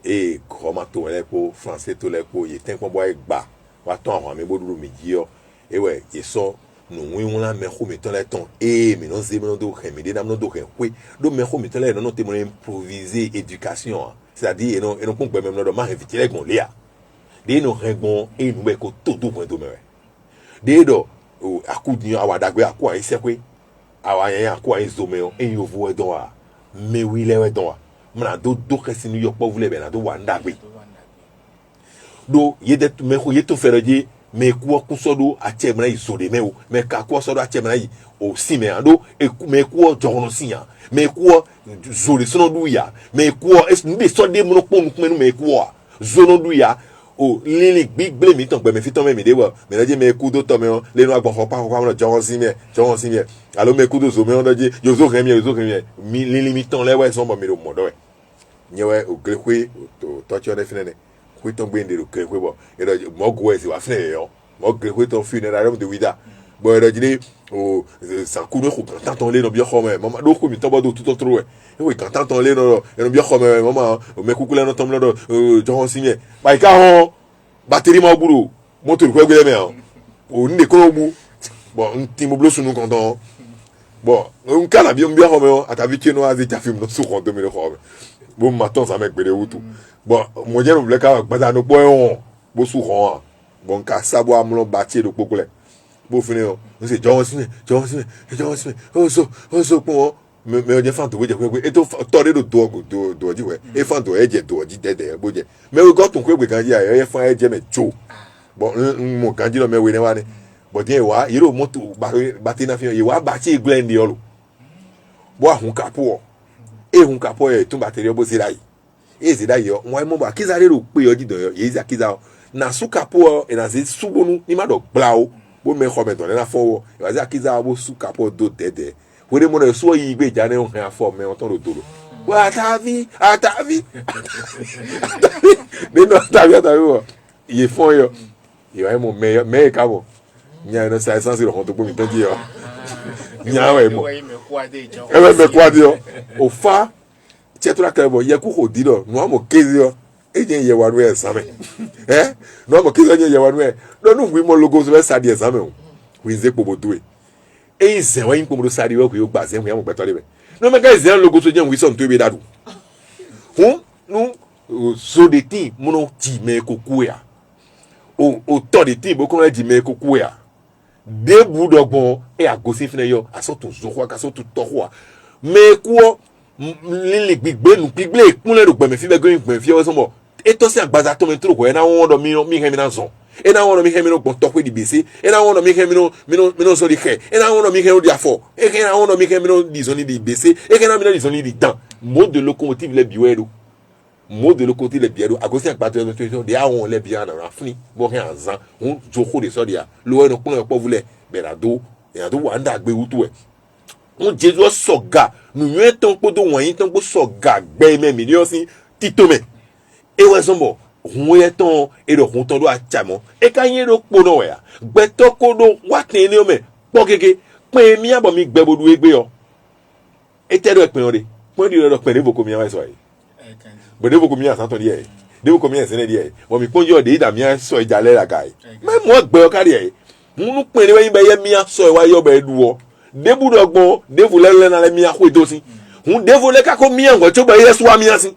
e koma to le ko français to le ko ye ten pon boy gba wa ton àwọn mi boduru mi jiyo e we ye so nous oui on la mais comme étant là ton et mais non c'est non do mais des non do oui do mais comme étant là non témoin improviser éducation c'est-à-dire et non pompe même non ma inviter les gon léa des non rengon et nous ko todo point do mais des do akudi awadagbe akwa isekwe awanya akwa izomeo et yo vo don a mais oui les don a do kesi New York pas voulez ben do wandagbe do yede mais ko yeto feroje mais quoi qu'on soit d'eau à Tchèmena ils sont des mais qu'à quoi soit d'eau à Tchèmena ils aussi mais ando et mais quoi genre aussi mais quoi zone son douya mais quoi est-ce nous des soit des monopole nous mais quoi zone douya oh les big blame mi ton mais fit ton mais des mais là dit mais coup d'autre mais les noirs bon pas quoi genre aussi mais alors mais coup de zo mais on dit yo zo rien mi les limitants là ouais sont bon mais au monde ouais nyewe au gré toi tu en es fini oui ton bien de le créer bon et là moi quoi c'est va faire moi créer ton funéraire de wida bon là dit oh ça coule quand on les no bien comme maman do ko mi toba do tout trop et oui quand on les no bien comme maman mais coucou là no tom là John signé ba ka hon batterie ma boulot moteur ko gele me o ni ko bu bon un petit moblo sunu content bon un cas bien comme à ta vie no a ta film no sou content me le comme bon matin ça mec bele wutu bon mo je le ka gbada no point bo su ron bon ka sabo amlo bati do popole bo fini o se John Smith o so pon me o je fan to we je kwe e to tore do di we e fan to e je do di dede bo je me o go tun kwe kan ji aye fan e je me jo bon mo kan ji lo me we ne wa ni But then wa yero moto bati na fi ye wa ba che glen di olo bo ahun kapo ehun kapo e tun bateri bo si dai e si dai yo won mo ba kiza re ro pe yo didan yo ye za kiza na su kapo e na se subonu ni ma do gbao bo me comment on na fo e wa za kiza bo su kapo do dede we de mo na so yi gbe ja na o han afo me on ton do dolo wa atavi de no atavi wo ye fon yo wa mo me ka bo nya no sai sans ro to mi tanji yo nya we mo e me kwa de yo o fa chetura ka bo ye ku ho di do no mo kezi yo e je ye wanu exam no mo kezi je ye wanu no no wi mo logo so sa di exam o wi ze pobo do e ze wa yin pobo sa di wo ku yo gba ze mo gbeto le be no me ka ze logo so je wi so nto be dadu no so de ti mo no ti me koku ya o to de ti bo ko ji me koku ya de budogbon e agosi fine yo asoto zoho ka asoto toho me kuo lili gbigbe nu gbigbe ikunle ro gbeme fi be goyin gbeme fi o so mo e to si agbaza to me tro ko e na won do mi he mi na so e na won do mi he mi no gbon to pe di bese e na won do mi he mi no so di he e na won do mi he no di afo e ke na won do mi he mi no di so ni di bese e ke na mi no di so ni di dan mode de locomotive le biwero mode de locomotive le biwero agosi agbaza to de awon le biya na rafuni bo he anzan on zoho de so dia lo e no kun e po vule berado e ado wa nda gbe wutu e on jesu soga nu yun ton podo wọ̀nyí ton po soga gbe me million sin titome e we sombo hun ye ton e do hun ton do achamo e ka yin ro po no ya gbe to ko do wa tin ni o me po gege pin mi abo mi gbe bodu egbe yo e te do pin ore pon di do pin devoko mi an so yi bo devoko mi an san ton di e devoko mi an sen di e o mi pon yo de da mi an so ijale la kai me mo gbe o kari e munu pin ni we yin be ye mi an so e wa yo be duwo debu dogbo devu lele na le mi akwe dosi hun devu le ka ko mi an go ba yesu wa mi asin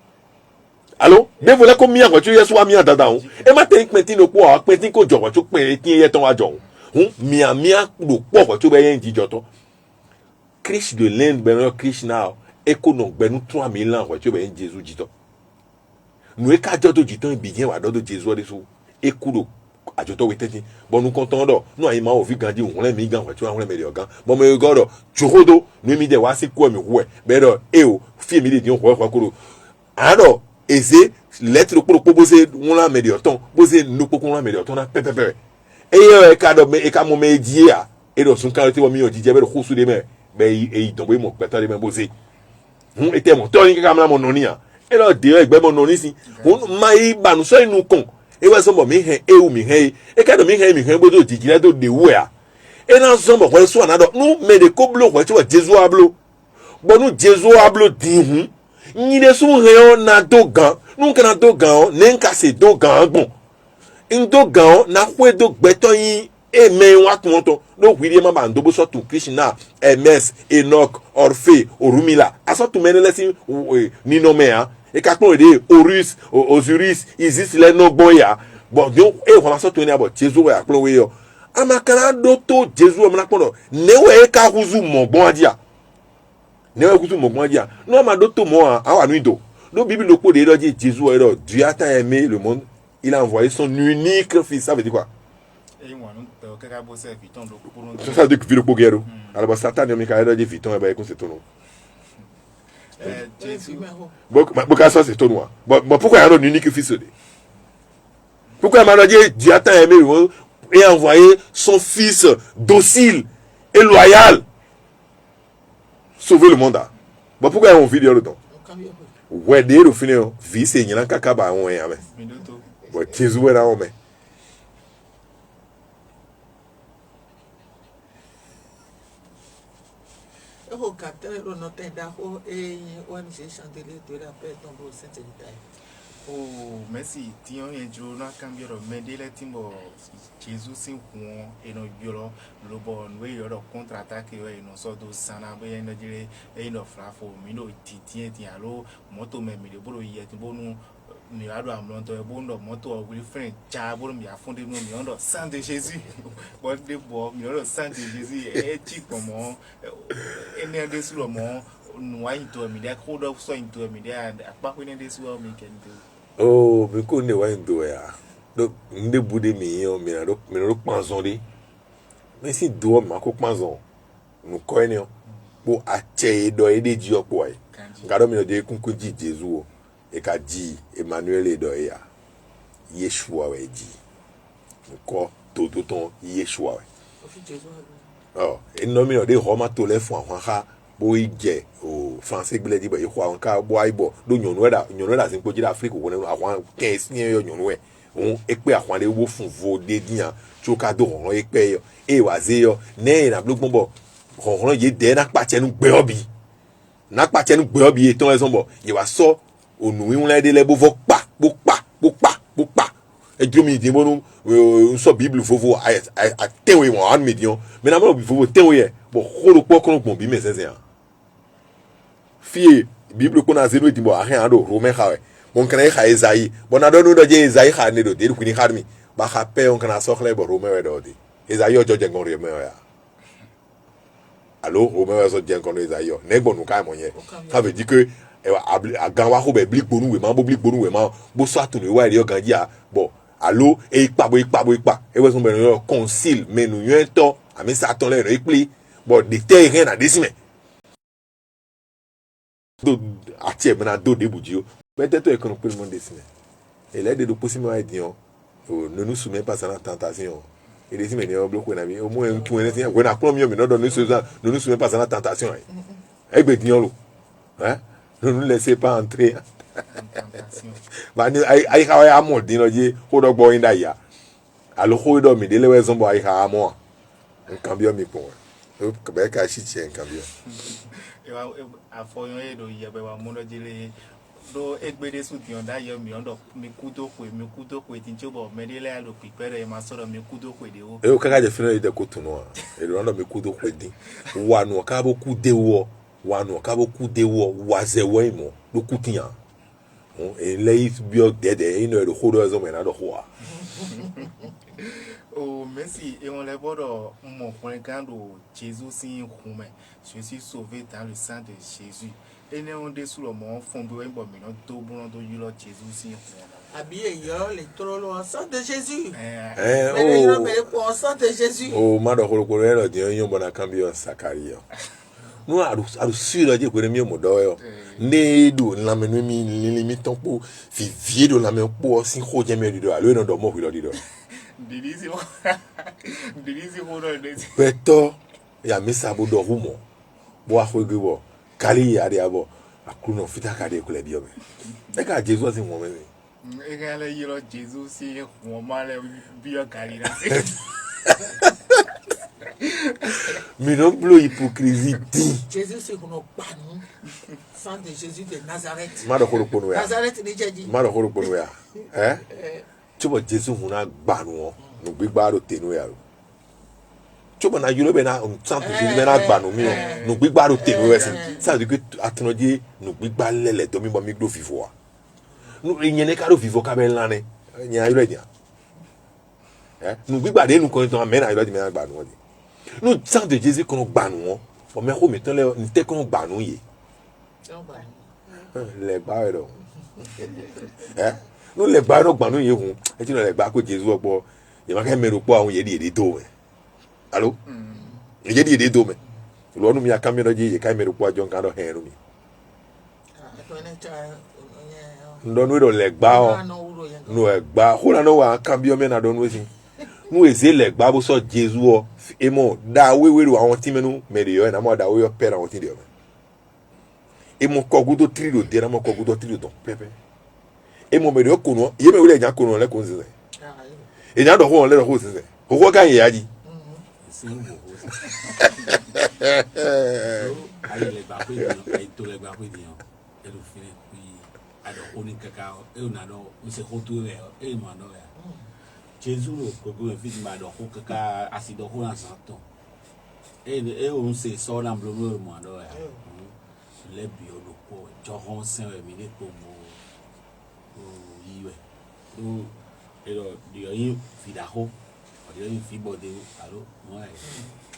allo devu le ko mi an go yesu wa mi an dada hun e ma te pin no po a pin ko jowo to pin tin ye ton wa jo hun mi an do po go ba yen di jo to Christ de l'Inde ben Christ now e ko no gbe nu 3000 lan go ba yen Jesus jito nu e ka jo to jito bi yen wa do Jesus de so e ku do ajoto weteti bon nous comptons do no ayi ma o vi gandi won le mi gan wetu won le me ogan bon me godo chuhodo nu mi de wa si ku mi we be do e o fi mi de di ko ko ado eze lettre po bo se won la me de oton bo se nu po la me de oton na pepepe e yo e ka do me e ka mo me die a e do sun kan ti wo mi o jije be do khusu de me be e don bo mo peta de me bo se hun ete mo to ni ka ma mo no ni a e lo de egbe mo no ni si hun ma i banu so inu kon e wa sombo mi he e u mi he e ka do mi he bodo jijire do de wu a e na sombo ko so anado nu me de ko blo ko ti wa Jesu ablo bo nu Jesu ablo din hu yin de su he o na do gan nu kan na do gan o ne nka se do gan gbon in do gan o na kwe do gbeto yin e me wa tun to do hwiri ma ba ndo bo so tun Krishna MS Enoch Orphe Orumila aso tun menele si ni no me a e ka pon de Horus Osiris Isis le no boya bon do e won so tun ni abo Jesu we apon we yo amakara do to Jesu o na pon do ne we ka huzu mo gbon adia ne we huzu mo gbon adia no ma do to mo a nu do no bible lo po de do Jesu e do Dieu a tant aimé le monde il a envoyé son unique fils ça veut dire quoi ça veut dire que le poguero alors Satan yo mi ka do viton e ba e kun se tono Pourquoi ça c'est toi bon pourquoi il y a un unique fils de pourquoi Dieu a tant aimé le monde et a envoyé son fils docile et loyal sauver le monde bon pourquoi il y a un vidéo le temps ouais dès le final vie c'est n'y a kaka ba on ya mais bon Jésus est là on mais o cartero no te da o e ONG Chandelier de la paix tombe Saint-État. Oh merci tiens un jour na cambio mais dès le timbo Jésus sin won e no yoro lo bon we yoro contre-attaque e no so do sana be no dire e no frafo mi no titien ti alo moto me mi le bolo ye timbo nu mi ado amlonto e bondo moto o we friend cha bolo mi afonde no mi ondo sang de Jésus bon de bo mi ondo sang de Jésus e ti como e ne de sulo mo no wa into mi de ko do so into mi de apa ko ne de sulo mi ken do oh me ko ne wa ndo ya do nde bude mi yo mi no panzon de mais si do ma ko kpanzo no ko eni o bo ache do ede ji opo ai ngado mi no de kunku ji Jesu o e ka ji Emmanuel do ya Yeshua we ji nko to ton Yeshua we oh e no mi no de Roma to le fun awon ha bo ije o français gbele di bo e kwa nka bo aibo do nyonu da sin poji da Africa wo ne awon 15 yo nyonu we on ekpe awon le wo fun vo de dian choka do ron ekpe yo e wa ze yo ne na blogbon bo ron ye de na pa chenu gbe obi e ton ezon bo ye wa so onu wi won de le bo vo pa e dro mi di mo no so bible fofo a tenwe mo an medion me na mo bi fofo tenwe bo khoro pokron gbon bi me sese an fie bible ko na zero di bo a hen ado romain khawe mon kana kha Esaïe bon na do je Esaïe kha ne do de ku ni kharmi ba kha pe on kana so khle bo romain we do de Esaïe ojo je ngon re me ya allo romain we so je ngon Esaïe ne gbonu ka mo yen ça veut dire que a gan wa ko be blik gbonu we ma bo blik gbonu we ma bo so atunu wa ri o gan ji a bo allo e ipa e we so be no concile mais nous yen to ami sa ton le no ipli bo de te rien na desime do atie bena do de buji o peut-être e kono pe le monde desime et là de possible wa dion ne nous soumet pas à la tentation et desime ni o bloquer na mi au moins tout en we na pro mi no do ne nous soumet pas à la tentation e gbe dion lo hein ne nous laissez pas entrer ba ni ai ka ya mo din lo je ho do gbo yin da ya alo ho do mi de le we zon bo ai ka mo nkan bi o mi po o be ka shi che nkan bi o afoyon e do ye be wa mo do jile do egbede su ti onda yo mi ondo mi kudo kwe tin chobo me de le alo prepare e ma so do mi kudo kwe de o e o kaka je fino ide ko tunu a e do mi kudo kwe din wa no ka bo kude wo wa ze wo imo do kutian e leif bio dede ino e do hodo ezo me na do ho a oh merci et on les voit mon point quand Jésus s'y romain je suis sauvé dans le sang de Jésus et ne on dessous le monde fond de un bon minute tout bon do yulo Jésus s'y habillé yo les trolls au sang de Jésus oh au sang de Jésus oh ma do ko lo di yon bona cambio Sakaria no aru sur je ko mi mo do yo ne do la menu mi limiton po fi vie do la men po sin ho je me do alo no do mo wi do do Delisi mo do delisi peto ya misa bo do humo bo a khwe bo kali ya de abo akuno fita ka de ko le bi o me e ka Jesus sin mo me e ga le yiro Jesus si mo ma le bi o kali na mi non plus hypocrisie Jésus c'est qu'on pas nous sang de Jésus de Nazareth ma do ko ponu ya Nazareth ni jeji ma do ko ponu ya chobo Jesu huna gba nu no gbigba ro tenu ya ro chobo na yuro be na santo Jesu be na gba nu mi o no gbigba ro tenu we sin ça veut dire que atenoje no gbigba lele to mi bo mi glo fifo wa no yen ne ka ro fifo ka be nla ni yen ayuro edia no gbigba de nu ko to amen ayuro di me na gba nu o no santo Jesu ko no gba nu o me ko mi ton le ni te ko no gba nu ye le gba ro no le gba ro gba nu ye hun e ti no le gba ko Jesu opo ye ma ka me ro po awon ye di do me allo ye di do me lo nu mi aka me ro je ye ka me ro po ajo nkan do hen ru mi ndo nu do le gba o no e gba ho na no wa kan bi o me na do nu sin nu eze le gba bo so Jesu o e mo da wewe ro awon ti menu me de yo na mo da we yo pera awon ti de yo e mo ko gudo trido de na mo ko gudo trido pepe e mo me de ko no ye me wule jan ko no le ko nse e jan do ho le do ho nse ho kan ye aji ayi le gba pe ni ayi to le gba pe ni o e lo fine pi ado oni kaka e una do o se ho tu le e mo no ya Jésus lo ko go fi ma do ko kaka asido ko na santo e o se so na blo mo do ya le bi o lo ko joron sen mi le ko mo o yiwe o e lo di yin fi da ho o di yin fi bode alo mo e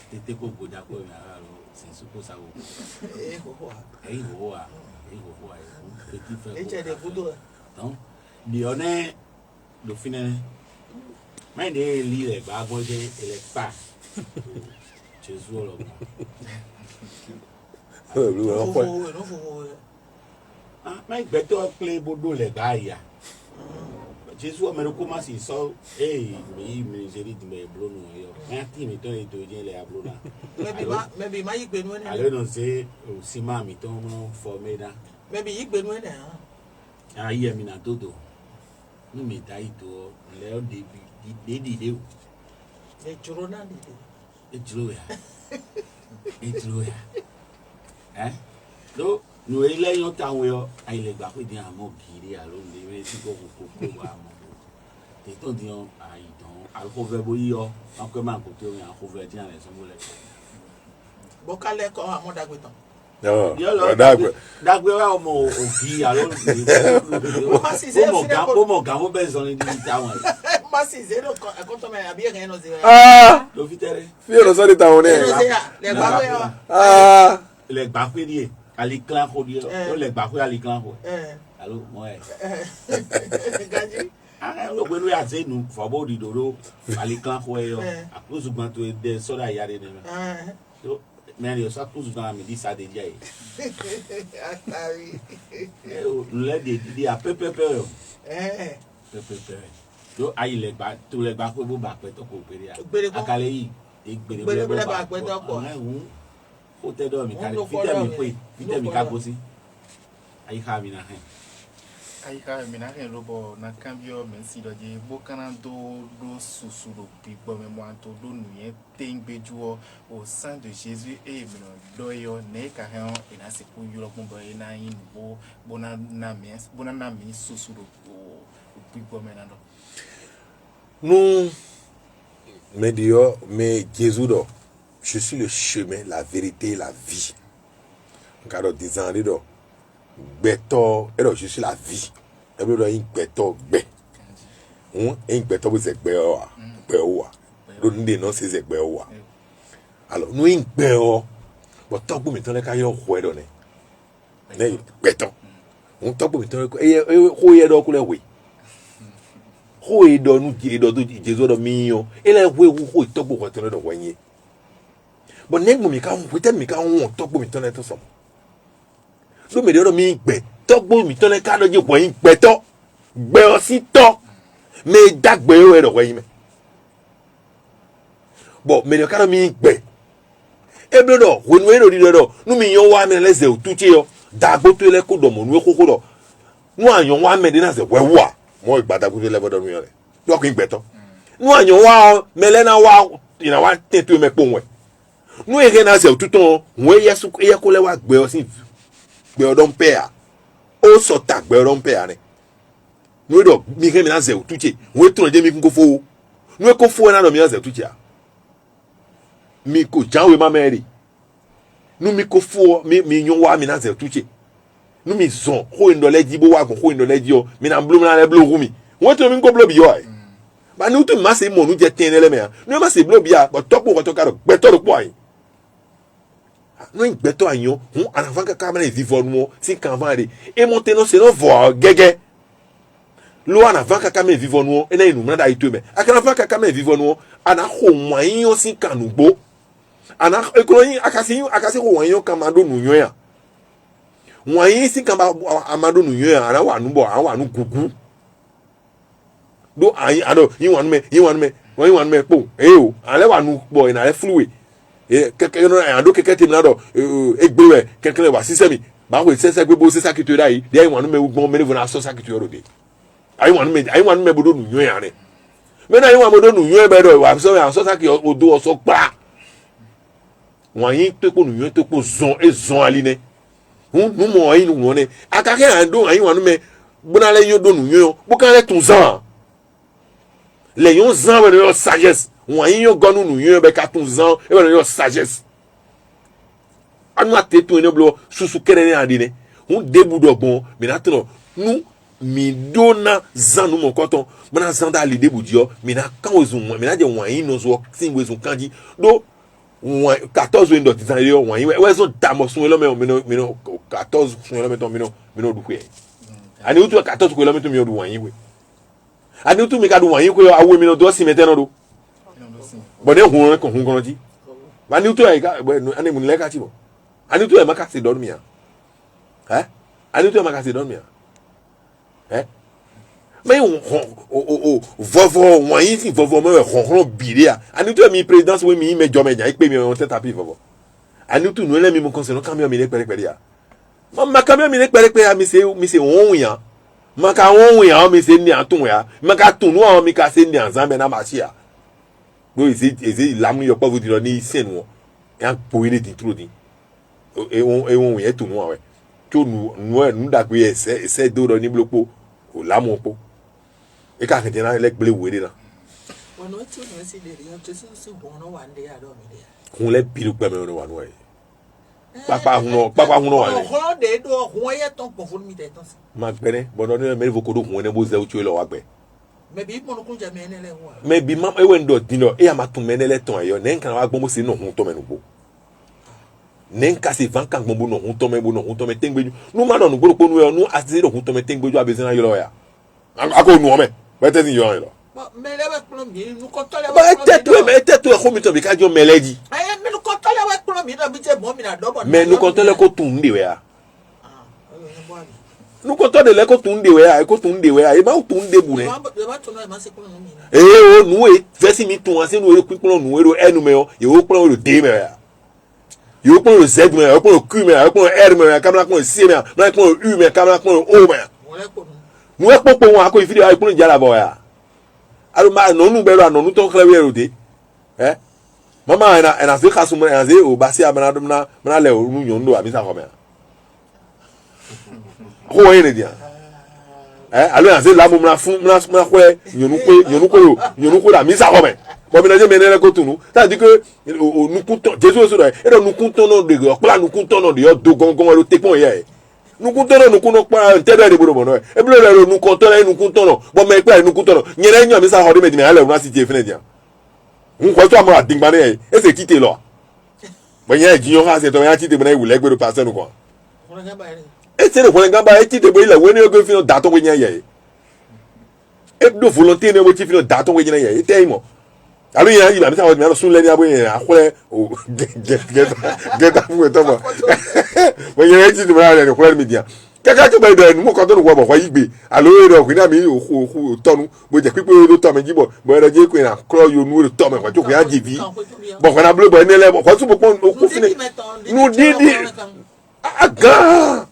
tete ko goja ko mi ara lo sin su ko sa wo petit frère et tu as des photos donc di one do fine mais de li le ba goje ele pa Jésus là. Non faut. Ah, mais beto play bodo le gaya. Jésus me recommence il sort me j'ai dit me blono yo. Mais ti me ton to je le ablona. Maybe my igbe no na. Alors non c'est aussi ma mi ton formé da. Maybe igbe no na. Ah hier mi na todo. Nous me dai to le o de o. E choro na de. Ejlo ya. No, no ile yo tawo yo ai le gba pe di amo giri alo le we ti ko wa mo. Te to di on ai don al ko ve bo yo, an ko man ko te o yan ko ve di an le so mo le. Bo ka le ko amo dagbe tan. No, dagbe wa mo ogi alo mo ga mo be so ni di tawon. Masi zero konto me abi yen no zero. Lo fitere. Fi o so di tawon Le gba yo. Le gba pe di ali clan ko di o le gba pe ali clan ko. Allo mo Gaji. Lo gbe lo ya se nu fo bo di dodo ali clan ko yo. Akluzu gban to de so da yare ne. So men yo sa akluzu gban mi di sa de je. Atari. Le de a pepe yo. Pepe. So ayi le gba to le gba pe bo ba pe to ko pere a. Akale yi egbere ba pe to ko. O te do mi kare fite mi ka gosi. Ayi ka mi na hen. Ayi ka mi na hen lobo na cambio men si do je bo kana do susu do bigbo me mo anto do nuye tengbejuo au sein de Jésus et mi no do yo ne ka hen ina se ku yuro mo bo ina yin bo bona na mi susu do bigbo me na do. Nous, mais Dieu, mais Jésus, je suis le chemin, la vérité, la vie. Car disant, je suis la vie. Et puis, il y a alors, nous, il y a mais tant que nous avons on top of it. Who is done Jesus of me? Ele who top of what another 1 year. But next me come with me come top of me turn to some. So me the other me be top of me turn kind of you going better. Bear si talk. Me that bear away me. But me the kind of me be. Every door when we know the door. No me your 1 minute less than 2 years. That go to le kodomo no kokodo. No an your 1 minute as a wewa. Mo gbada ku level don yo re do ko gbeto nu anyo wa melena wa ina wa tetu me ponwe nu ere na se tuton we yesu ye ko le wa gbe o sin gbe odon pe a o so ta gbe odon pe a ni nu do mi ke mi na se tuche we tun je mi ko fo nu ko fo na do mi na se tuche a mi ko janwe ma meri nu mi ko fo mi nyon wa mi na se tuche nous mi son ko indole di bo wa ko indole di o mi na blum na le blo rumi won to mi ko blo bi yo ai ba ni to ma se mo nu je tin ele me nu ma se blo bi a but to ko to ka do gbeto do po ai nu gbeto ayan hun anafan ka ka ma le vivre nu si kan van de e monter no se no vo gege lo anafan ka ka me vivre nu e na inu na da ito me akanafan ka ka me vivre nu ana ho wan yin si kanu gbo ana ekoloyin akasi ko wan yin kan ma do nu yan ya wọ́n yín sí kan bá amado nu yẹn ara wà nù bọ̀ àwọn wà nù gugu do ayin ado yin wà nù mẹ wọ́n yin wà nù mẹ kpó o alẹ́ wà nù bọ̀ ìnà alẹ́ fúluwé kẹkẹ náà àdó kẹkẹ tèmi náà dọ̀ egbe wẹ̀ kẹkẹ wà sísẹ́ mi báwo sẹ́sẹ́ gbé bó sẹ́sẹ́ kìtìyẹ dá yìí dẹ́ yin wà nù mẹ gbọ́n mẹ́rin fún asọ́ sàkìtìyẹ rò dé ayin wà nù mẹ bodo nu yẹn yàrá mẹ náà yin wà bodo nu yẹn bẹ́ẹ̀ dọ̀ wà sọ́ asọ́ sàkìtìyẹ odò ọ̀sọ́ gbà wọ́n yin tó kpó nu yẹn tó kpó zọ́n ali nẹ nous mo ayi nu woni akake ando ayi wanu me bona le yo do nu yo bukan le tun zan le yon zan we yo sagesse won ayi yo gonu nu yo be ka tun zan e we yo sagesse anu ate tun ne blo susu kere ne adine un debu do bon mi na tro nu mi dona zan nu mo koton bona zan da li debu dio mi na kan ozun mi na je won ayi no zo sin we zun kanji do 14 windows design yo wan yin we so damo sun lo me 14 sun lo me to mi no du kwe ani utu 14 km mi o du wan yin we ani utu mi ka du wan yin kwe awo mi no do si mete no do But then who can go? I knew to I got when I named Legativo. I knew to a Macassi Dormia. Eh? I knew to a Macassi Dormia. Eh? Mais vovo moyen vovo me ronron bilia. I knew to me présidence oui mi me jomé ya ikpe mi on tête api vovo. I knew to nous les mi mon conseil camion mi le pere ya. Ma camion mi le pere mi c'est on ya. Ma ka on ya mi c'est ni atun ya. Ma ka tunu on mi ka c'est ni anzambe na machia. Bo ezi lamu yo pa vous dire ni senu. E po ile ti tro di. E won ye tunu awe. To nu da gbe ese do ni blopo o lamu po. E ka ke na le gble were na. Wono ti no si le yo to so wono one day ado mi de. Kun le biru gbe me no wa. Papa huno wa. Ho de do ho ye ton po fun mi de ton. Ma gbere bono ni me vokodo kun ne bo ze uchu lo wa gbe. Maybe mo no kun ja me ne le wa. Maybe mam e wendo dino e amatu menele ton ayo nen kan wa gbomo se no hun to menugo. Nen ka se van kan gbomo no hun to me tengbeju. Nu ma no gboro ponu e nu asiri no hun to me tengbeju abezina yo lo ya. Ako nu o me. Ba te tin yo lo. Me le wa plo mi nu ko to le wa. Ba te to e ko mi to bi ka jo meleji. Eh me nu ko to le wa plo mi do bi te mo mi na do bo. Me nu ko to le ko tun de we ya. Ah, nu ko to de le ko tun de we ya, ko tun de we ya. E ma tun de bu ne. Ba to no e ma se plo mi. O nu e vesi mi tun ase nu e ku plo nu e ro enu me o, e o plo ro de me ya. Yo plo ro z me, yo plo ro q me, yo plo ro r me, kamera plo c me, na plo ro u me, kamera plo ro o me. Nu e popo won ako ifide ay plo jara bo ya. Alo ma no nu belo no nu to klewe ro de. Mama ena se kasu me ena se o basi amana dum na le o nu nyondo abi sa ko me. Ko ene dia. Alo ena se la mo na fun na ko nyonu ko da mi sa ko me. Bo mi na je menele ko tunu. Ça dit que nu kunton Jésus so do e do nu kunton no de opla nu kunton no de yo do gongon lo te pon ye. Nu kunton no nu kuno pa ntebe de bodo no e. E blo le nu kunton le nu kunton no. Bo me pe nu kunton no. Nyere nyo mi sa ho de me di me ale una city e fine dia. Un ko to amara dingba ne e. E se kite lo. Bo yen jiyon ha se to yan kite me na iwule gbe do passe nu ko. E se le ko ngamba e kite bo ile we ni o go fino dato we yen ye. E do volonté ne wo ti fino dato we yen ye. E te imo. Alo yan yi ba mi sa wo mi alo sun le ni abo yen akole o get fu to mo. Bo yen ti mo ra le ko mi dia. Kaka ke be do enu mo ko to nu wo bo kwa yigbe. Alo e do kwina mi o tonu bo je pipe o to me jibo. Bo e do je kwina kro yo nu o to me kwa jo kwa jivi. Bo kwa na blo bo ne le bo kwa su bo pon o ku fini. Nu didi aga.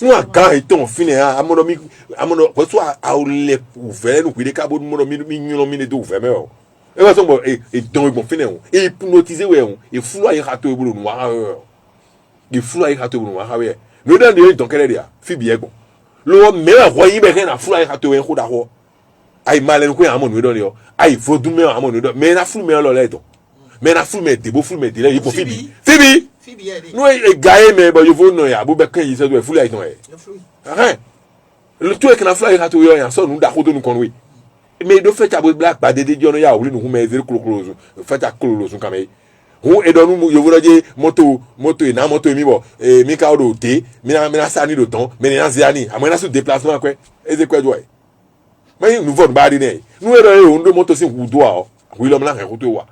Nu aga iton fini amono kwa su a o le o vele nu kwide ka bo mo mi nyuno mi ne do veme o. E wa so bo e don bon fini o. E hypnotiser we o. E fulu ayi ha to e bulu nu wa. E fulu ayi ha to e bulu nu wa ha we. No dan de don kele dia fi bi egbon lo me wa yi be ke na fulu ayi ha to e ko da ho ai malen ko amon we don yo ai fodu me amon we don me na fulu me lo le to me na fulu me de bo fulu me de le ipo fibi no e gaye me bo yo no ya bo be kan yi se do e fulu ayi ton e le to e ke na fulu ayi ha to yo yan so nu da ko do nu kon we me do fe ta bo black ba de jo no ya wuli nu hu me zero kloklozo fe ta kloklozo kan me hu edonu mu yovoroje moto ina moto mi bo mi ka o te mi na sani do ton mi na ziani amo na su déplacement kwe eze kwe joy mais nous von badi ne nous ero ndo moto sin hudo a wi lo mla kan ko to wa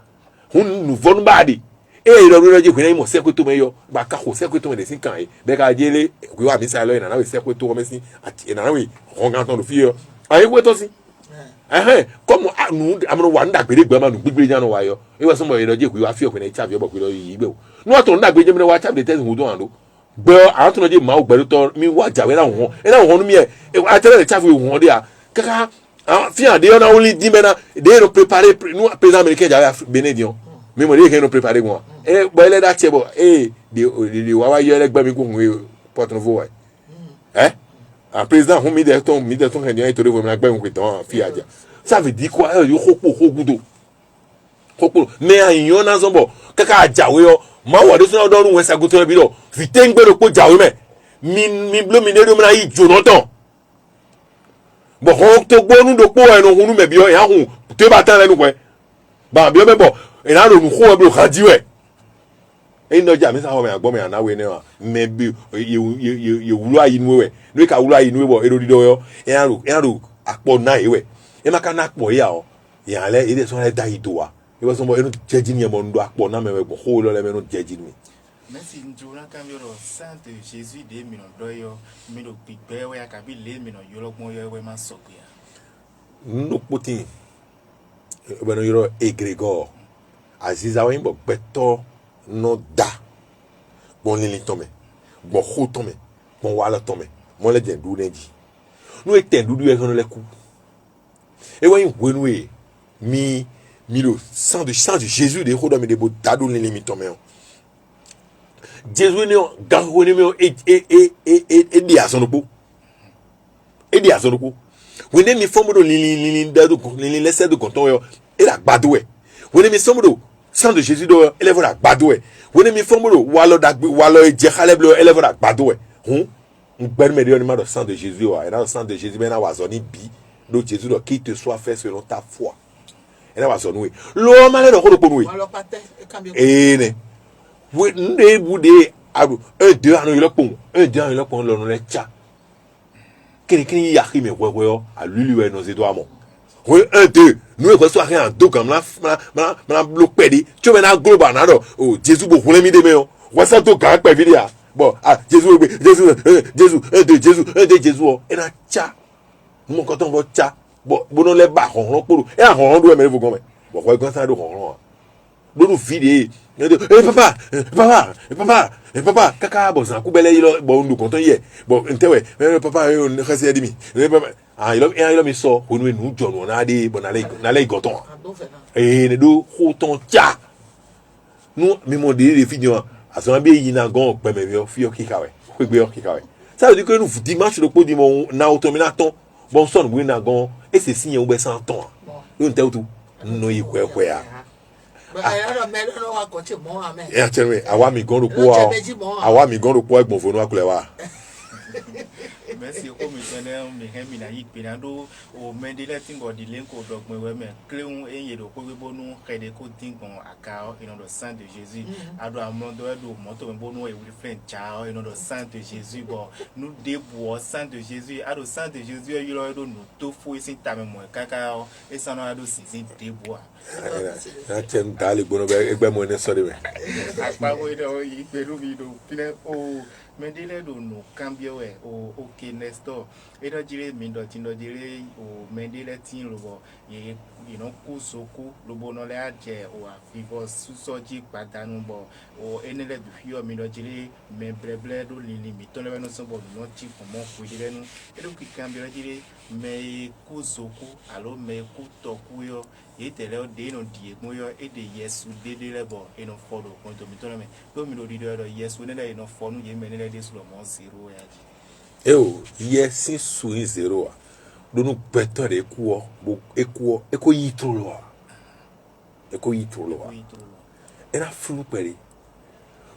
hun nous von badi e ro ro je kwina mo se ko to me yo ba ka ko se ko to me de sin kan e be ka jele kwi wa mi sa lo ina na we se ko to me sin ati na we rongan do fi yo ayi ko to sin comme nous amno wanda gbere gbe ma nu gbigbe jan wa yo e wa so mo ero je kwi wa fi okwe na chavi obo kwi lo yi gbe o nu ato na gbe je me wa chavi de test hudo ando gbe a to no je ma o gbere to mi wa jawe na won e na won nu mi e a tele de chavi won de a kaka fi ande on only di mena de no préparer nous président américain jawe Benedion mi mo de ke no préparer mo e bo ele da chebo de wa yo ele gbe mi ko nwe Porto Novo wa un président on mi de ton rendu et to revo na gbe un kweton fi aja ça veut dire quoi yo khopo khogudo khopo mais ayan na zombo kaka jawe yo ma wo de so do run we saguto bi do fi tengbe ro po jawe me mi blo mi ne do na yi Jonathan bo ho to gbonu do po enu hunu me bi o yan hun te ba tan lenu pe ba bi o me bo ina ro nu kho e blo khajiwe e no ja mi sa ho me agbo me na we ne wa me bi ye wulu ayi nu we no ka wulu ayi nu we bo ero dido yo yan ro akpo na ewe e maka na akpo ya o yan le ide so le da ido wa e wa so mo eno jeji ni mo ndo akpo na me bo ho lo le me no jeji mi Merci njura cambio ro Sainte Jésus de mi no doyo mi do pigbe we akabi le mi no yolo mo yo we ma sokuya. no putin e no yoro egrégore aziza wa imbo beto no da bon lili tome bon ho tome bon wala tome mo le den du neji no eten du e no le ku e wa yin wenu e mi le sang de Jésus de hodo mi de bo dadu lili mi tome Jésus ne gago ne me e di asonopo wene mi fomo do lili dadu lili lese do konton yo e la gbadu e wene mi fomo do sang de Jésus do elevora agbado e woni mi formulo walo dagbe walo e je khaleblo elevora agbado e ngber me de ma do sang de Jésus wa e na sang de Jésus bena wazoni bi do Jésus do qui te soit fait selon ta foi e na wazoni we lo ma le do ko ponu we e ne we nde bude abu 1 2 anu ile pon 1 2 anu ile pon lo no le cha kini ya ki me wewe a lulu we no zedo amo oui 1 2 nous e so rien do comme la bloc pedi tu me na global na do oh Jésus bo hule mi de me o wa sa to ka pe video bon Jésus 1 2 Jésus o e na cha mo ko ton bo cha bo no le ba hon poro e a hon do me vo go me bo ko gan sa do hon do no video papa kaka bo san ku bele yilo bo ndu konton ye bo ntewe papa yo ne khasi adimi papa il mi so wonu enu jono na de bo na le goton ne do hoton cha nu mi mo de fignon aso bi yi na gon pe me yo fi o kikawe ko gbe o kikawe ça veut dire que nous dimanche le po di mo na autominaton bon son bu na gon et c'est signe ou be 100 ton yo nte otu no yi kwe ya awa mi gon ro po egbon fonu akule wa Merci au missionnaire mais hemi na yik pinado o mendele tingo di lenko dog me we me kleun enye do ko bonu khede ko tingo akao in the sang de Jésus ado amondo do moto me bonu e we friend chao in the sang de Jésus bo nous debo sang de Jésus ado sang de Jésus yo lo do no to fu isin tame mo kaka e sano ado sin debo na tem dali bono be egbe mo ne sori me apa wo do yi pelu mi do pine o mendele do no cambio we o okay Nestor edo jire mi do tindo jire o mendele tin lobo ye kusoku lobo no le aje o afivo susoji padanu bo o enele du fio mi do jire me bleble do lili mi to le no so bo no ti fomo ku jire no edo ki cambio jire me kusoku alo me kutoku yo yetele o de no die mo yo e de Yesu de le bo e no fodo konto mi to le me do mi do di do Yesu ne le no fonu ye me ne le de sulo mo zero ya ji yes su 0 do no better ekuo eko yitrolo era flu pere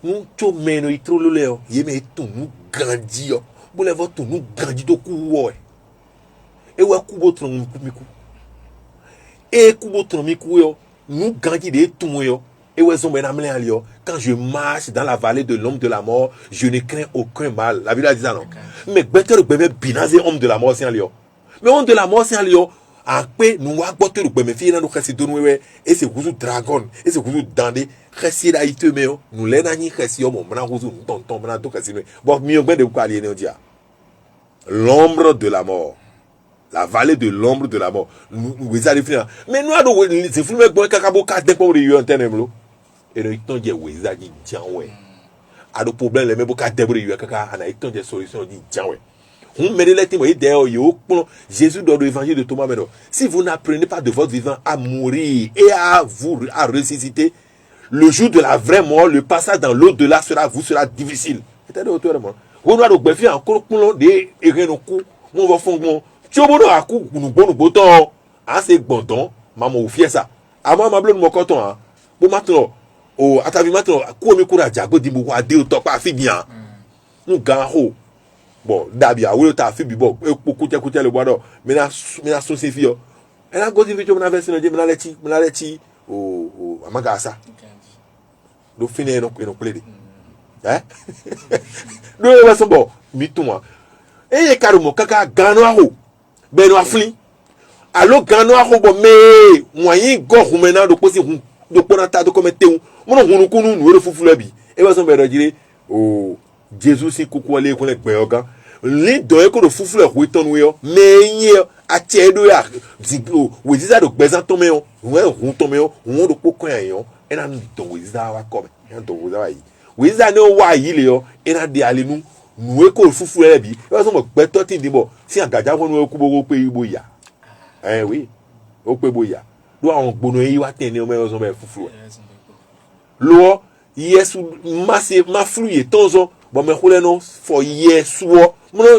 nu to meno yitrolo leo ye me tun nu ganji yo bo le vo tun nu ganji do ku wo e wa ku bo tron miku e ku bo tron miku yo nu ganji de tun yo et quand je marche dans la vallée de l'homme de la mort, je ne crains aucun mal. La Bible a dit ça, non? Mais better bébé binaze homme de la mort c'est un lion. Mais homme de la mort c'est un lion. Après nous va botter le bébé fille nous rester de nous et c'est vous dragon et c'est vous dandé rester là il te met nous les nani rester mon mana vous tonton mana to rester bon mieux ben de quoi aller nous dire l'ombre de la mort. La vallée de l'ombre de la mort. Nous allons finir. Mais nous avons c'est fou mais bon kakabo ka de pour y entendre et le temps dit weza dit janwe a do problème le mebo ka debre yu kaka ana iton de solution dit janwe on me les timo ide yo Jésus dans l'évangile de Thomas mais si vous n'apprenez pas de votre vivant à mourir et à ressusciter le jour de la vraie mort le passage dans l'au-delà sera difficile c'est-à-dire autrement on doit donc faire encore pour de erenoku mon va fondement tiobono aku nous boton ah c'est bon ton maman ou fier ça avant ma blonde mon coton hein bon maintenant o atabi maintenant ko mi kura jago di mo wa de to pa fi bien nu gan ho bon dabi a wo ta fi bi bo e kute le bodo me na so se fi yo e na go di video na version je me na leti o amagasa do fine no play do e wa so bo mi tuma e ye karumo kaka gan no ho be no aflin alo gan no ho bo me moyen go humena do posi do ponata do cometeu mo no hunu kunu no fufu labi e ba so be do jire o Jesus si kuku ale ko le gbe ogan li do e ko do fufu le ko ton we yo me yin ati edo ya we ziza do gbe san to me o we hun to me o won do pokon yan e na do we ziza wa ko me do we ziza wa yi we ziza no wa yi le yo e na de ale nu nu e ko fufu le bi e ba so mo gbe to tin dibo si agaja ko nu ku bo pe ibo ya oui o pe bo ya do àwọn gbono yi wa ten ni o me so me fufu lo yesu ma fluye tonzo bo me khule no for yesu mo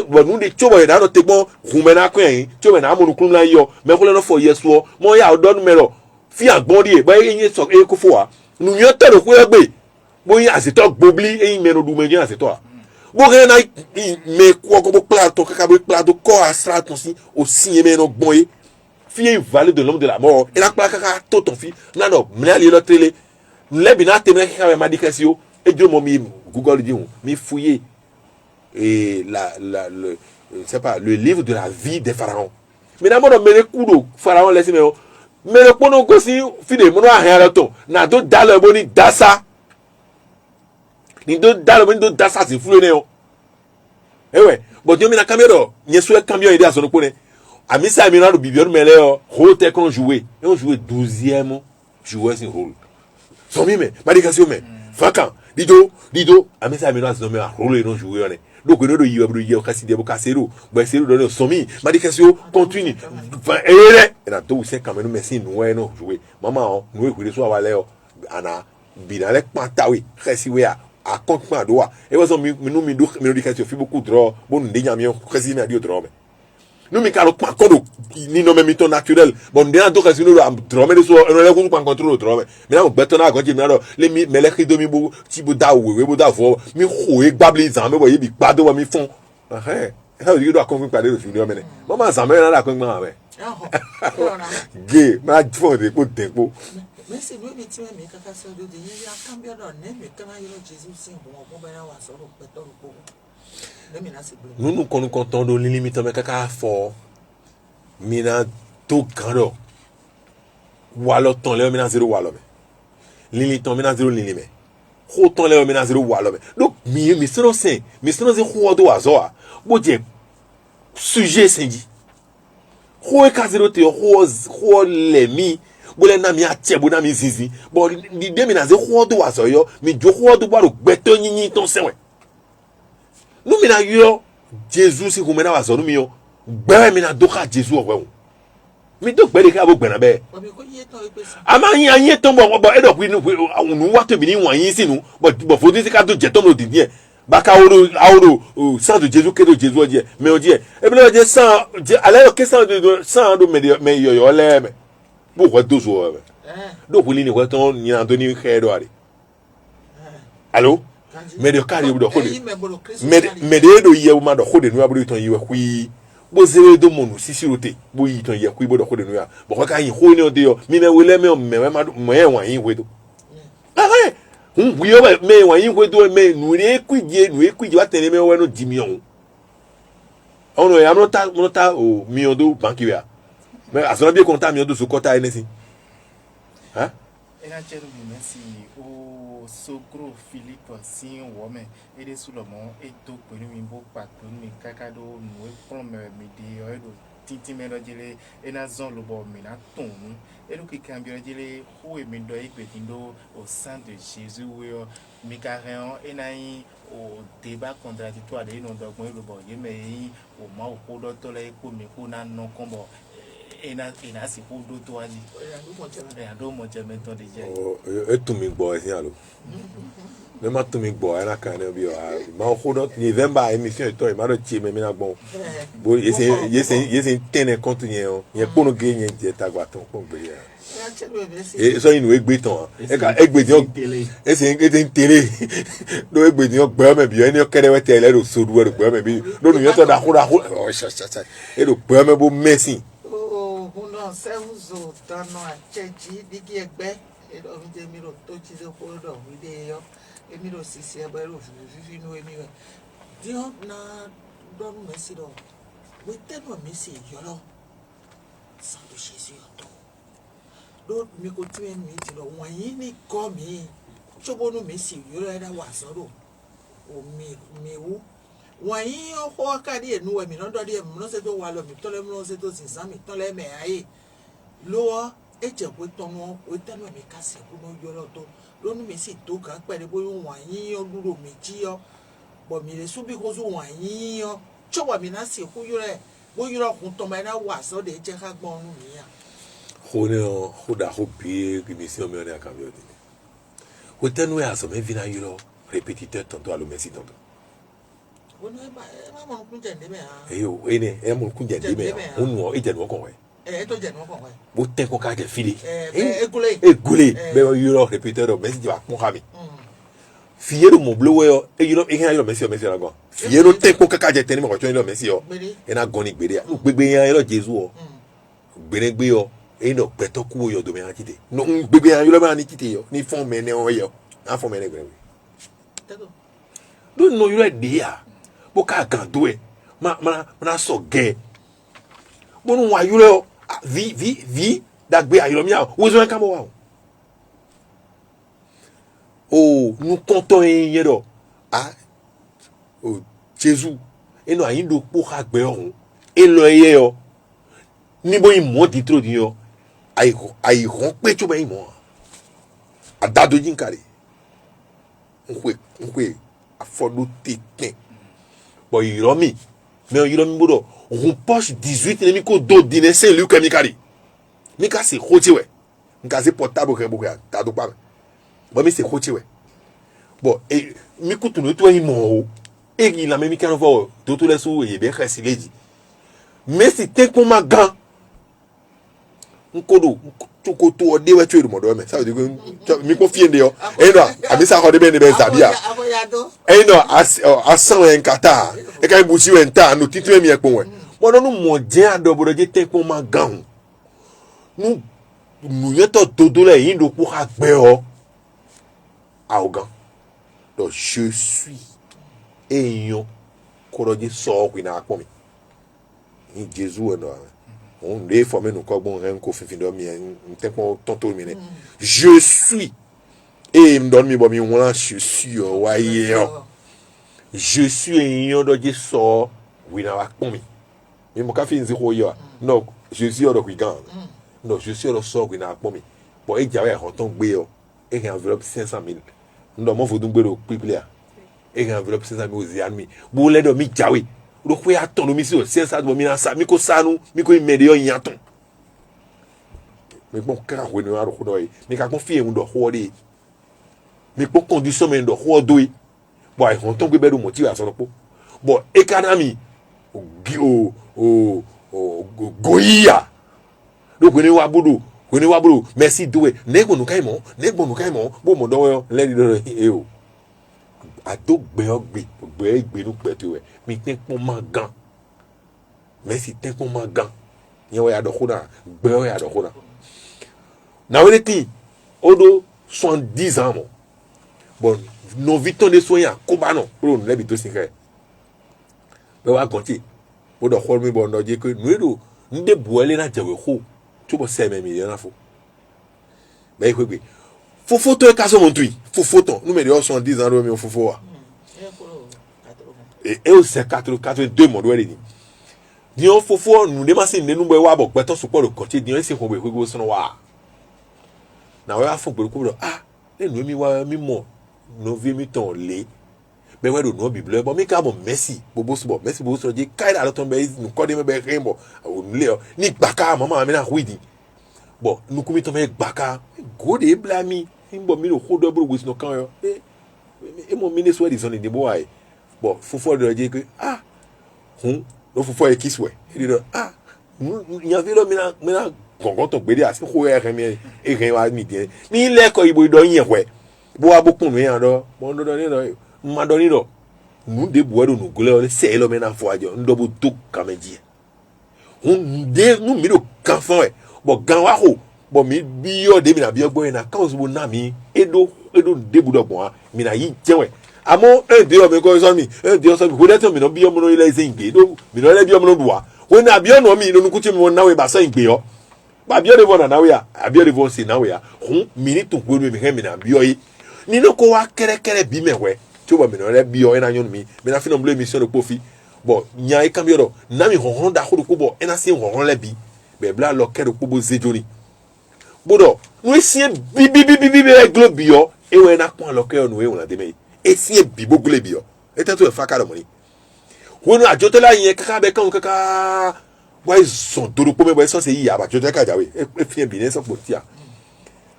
bo nu de chobo ya no tegbon hume na ko yin chobo na amonu kun la yo me khule no for yesu mo ya odon mero fi agbon ri e bo yin so e ko fo wa nu yo te ro ku egbe bo yin aseto gbobli yin me no du me yin aseto a bo re na me ko ko plato kaka bo plato ko asra ton si o sinye me no gbon yi fi vallée de l'homme de la mort et la kaka to ton fi na no me ali lo tele lebi na teme ka ma dikasio e jo mo mi Google di mi fouiller et le c'est pas le livre de la vie des pharaons mais na mo do mere kudo pharaon laisse me mere pono go si fi de mo no ahan ara to na do dalo bo ni dasa ni do dalo bo ni do dasa si fulu ne o ewe but yo mi na camera nyesu e camion ide aso no ko ne amisa mi na do bibion mele o hote kon jouer et on jouer 12e joueur sin rôle somi me madikasio me fakan dido amisa mi na so me rôle non jouer ne donc no do yiwa bro yiwa kasi de bo kasero bo sero do somi madikasio continue ere na to se kan me no merci no e no jouer mama o no e kwire so awale o ana binale pantawi kasi we a compte ma do e was mi no dikasio fi beaucoup draw bon de nyame kasi na dio draw me nous mi kalo pa kodo ni no me ton naturel bon de na do kasi no draw me so no le ku pa control draw me mi na mo beto na goje mi na do le mi mele khido mi bo ti bo da we bo da fo mi ho e gbable zan me bo ye bi gbado mi fon how you do akon pade do fi ni o me ne mama zan me na da kon ma be ge ma fon de ko tempo Merci lui mi ti me kaka so do de ya cambio do ne mi kana yo Jesus sin bo bo na wa so ro peto ro nous nous comptons de limite mais kaka fort mina to grando walo ton le mina zero walo me limite mina zero limite ho ton le mina zero walo me donc mi sero sen mi sero ze ho do azoa bo je sujet sendi ho e ka zero te ho le mi bo le na mi atie bo na mi zizi bo di de mina ze ho do azoyo mi jo ho do ba ro gbeto yinyin ton senwe nous mina yo Jesus si kumena wa so nu mi yo gbe mi na doka Jesus o we mi do gbe de ka bo gbe na be ama yin ton bo e do ku nu wa to bi ni wan yin sinu bo fo ti ka do je to mo di die ba ka awro sans de Jesus ke do Jesus o je me o je e bi lo je sans ale ke sans do me yo le me bo ko do so do ku ni ko ton ni na do ni he do ari allo mais de carrière do khode mais de do ye ma do khode no abro ton yiwe kwi bo zere do monu sisirote bo yi ton ye kwi bo do khode no ya bo ka yin ho ni o de yo mi me wele me ma mo ye wan yin wedo wi yo me wan yin wedo me nu re kwije wa tele me we no dimion ono ya no ta o mi odo banki ya me asona bi konta mi odo so kota anything hein ena chero mi merci o sogro Philippe si wome ede sulomo eto pelu mi bo pato mi kakado no prom mi di oedo tinti me do jele ena zon lobo mi na ton e lo ki cambio jele ho e mi do e petindo au sein de Jésus we mi carrément enai o débat contradictoire de non do mo lobo ye me o ma o ko do to le ko mi ko na no kombo ena si po do to aji e ado mo je meto de je e tu mi gbo e alo me ma tu mi gbo era kan e bi o ma ko do ni vemba émission to e ma do chi me na gbon bo yese tene continue o ye pono ge yen je tagba ton ko gbe ya e so inu egbe ton e ka egbe di o e se tele do egbe di o gbo me bi eni o kere we tele do so do gbo me bi do nu yo to da ko o sha e do gbo me bo mesin Seuzo dano a cheji digi egbe edo mi je mi ro to chi se ko do mi de yo emi ro sisi e ba ro fifi no emi we dio na do nu mesi do we te no mesi yo lo sa do Jésus to do mi ko tu en mi ti lo won yin ni ko mi chobo nu mi si yo ra da wa so do o mi wu won yin o ko ka di enu we mi no do di mi no se to wa lo mi to le mi no se to sin san mi to le me aye lo e je ko to mo o te no mi ka se ku no yo lo to lo nu mi si to ka pe de bo won yin o duro mi ji yo bo mi le su bi ko so won yin yo chobo mi na si ku yo re bo yo lo kun to ma na wa so de je ka gbon nu mi ya Hoda hopi émission mais on est à Cambio. Autant nous à sommet vina yulo répétiteur tantôt à le merci tantôt. o no ba ma mo kun je de me ha Et yo ene e mo kunja de me on no e je no kon we. to je no ko we Bo te ko ka de fili. Gule. Be yulo répétiteur merci je va mon ami. Fiero mo blow yo e yulo e yulo merci la go. Fiero te ko ka je teni mo ko yulo merci yo. E na goni gbere ya. Gbegbe yan yo Jesu o. Gbere gbe yo. Et non, peut-être que vous avez demandé à quitter. Non, bébé, il a demandé à quitter. Ni font mener en haut. En font mener. Donc, non, il a dit, pour qu'à gandoué, ma so gay. Bon, nous, il a vie, d'agbe, il a mis à où est-ce qu'on a oh, nous comptons un ah, oh, Jésus. Et nous, il a pour agbe, et le ni bo imo di tro di yo ai ron pe chu ba imo adado jin kare nkwe afodo teken bo iromi bodo on poche 18 ni mi ko do dine se lu ke mi kare mi ka se khoti we nka se portable ke bo ka do pa bo mi se khoti we bo e mi ko tunu to imo o e gi la me mi kan fo do to le su e be khasi leji mais si te ko ma gan nkodo tukoto ode we twe mo do me sa de mi ko fie nde yo e no amisa ho de be ne be zabia e no asan en kata e kai busi we nta no titu emi e pon we mo no mo je adobodo je te ko ma gan nu yeto dodo le yin do pour agbe o arrogant donc je suis eyan koroje so ku na apon mi ni Jésus e no on les former nous comme on rien qu'on fait finir mi tempo tonto mi je suis et me donne mi bon mi on je suis waye je suis un do je so we na wa pon mi mo ka fi nziko yo non je suis do kwigan non je suis do so we na pon mi bon e jawe ho ton gbe yo e kan enveloppe 500,000 ndo mo fo dun gbe do piplia e kan enveloppe 500,000 ozian mi bo le do mi jawe lo kwe aton mi si o se sa do mi na sa mi ko sanu mi ko imede yo yaton mi bon kra ko ni aro ko do mi ka kon fi en do ho de mi po condition men do ho do bo ai hon ton gbe do mo ti wa so po bo economy goia do ko ni wa bodo merci do ne go nu kai mo bo mo do yo le di do e o ado gbe nu petu we mi ten pon magan merci ten pon magan yen we ado khuna gbe we ado khuna na we ti odo 70 ans mo bon no viton de soyan ko ba no pro le bi to sin ke be wa konti bo do khol mi bo no je ko nu do nde buele na jawe kho tu bo se me mi na fo be ko gbe fofo to e ka so mon tui fofo to nu me de 70 ans do mi fofo wa et au c'est 82 mon doit ni dion fofo nu de ma se nenu bo wa bo gbe to so po lo konti dion se ko be ko so no wa na we afun pe ko do le nu mi wa mi mo no vi mi ton le be we do no bible bo mi ka mo merci bobo so je kai da ton be nu ko de me be rembo o le ni gbaka mama mi na huidi bo nu ku mi ton me gbaka go de blami mbo mi lo ho do bro no kan yo e mo mi ne so di so ni de bo ai bo fofo do je ke no fofo e kiswe e do nya vi lo mi na gongon ton gbede asi ko e mi e ren wa mi de mi le ko ibo do yin we bo wa bokun mi yan do mo do ni do ma do ni do nu de bo do nu gole o se lo mi na fo ajo ndo bo to kameji de nu mi do kan fon e bo gan wa ho bo mi bi yo de mi na bi ogbo na kan so bo na mi edo de bu do gbon mi na yi jewe amo de o mi ko so mi de o so mi ko de to mi no bi omo no ile ise ngbe do mi no le bi omo no duwa we na bi ono mi no nu ku ti mi won na we ba so ngbe yo ba bio de vona na we ya abio de vo si na we ya hun mini tun ko mi he mi na bio yi ni no ko wa kere bi me we tí o bá mi na re bio ina nyon mi na fi no blo émission de kofi bon nya e cambio do na mi honhon da ko ko bo ina si honhon le bi be bla lo kere ko bo zejoni bodo no esien bi e glo bio e we na pon lo kere no e wona de me esien bi bo glo bio e tato e fa ka do moni wono ajotela yen kaka be kan kaka why son doro po me bo so se yi aba jote ka jawe e fi bi ne so po tia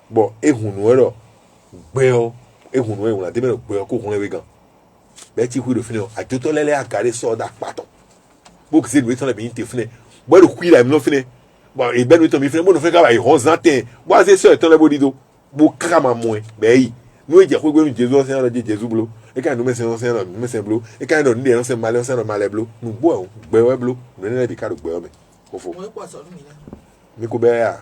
bon e hunu ero gbe o e hunu e wona de me gbe o ko hun e we gan be ti hu do fini o ajotolele agare so da pato bo ki se do ton le bi te fini bo do kwi la mi no fini bon e ben to mi fini bo no fini ka ba i hozanten bo ase so ton le bo dido bo kaka ma mo e be yi no e je ko gbe mi Jesus se ro je Jesus blo e ka no me se no se no me se blo e ka no ni no se male blo nu bo o gbe we blo no ne bi ka do gbe o me ko fo Mo kwa so mi na. mi ko be ya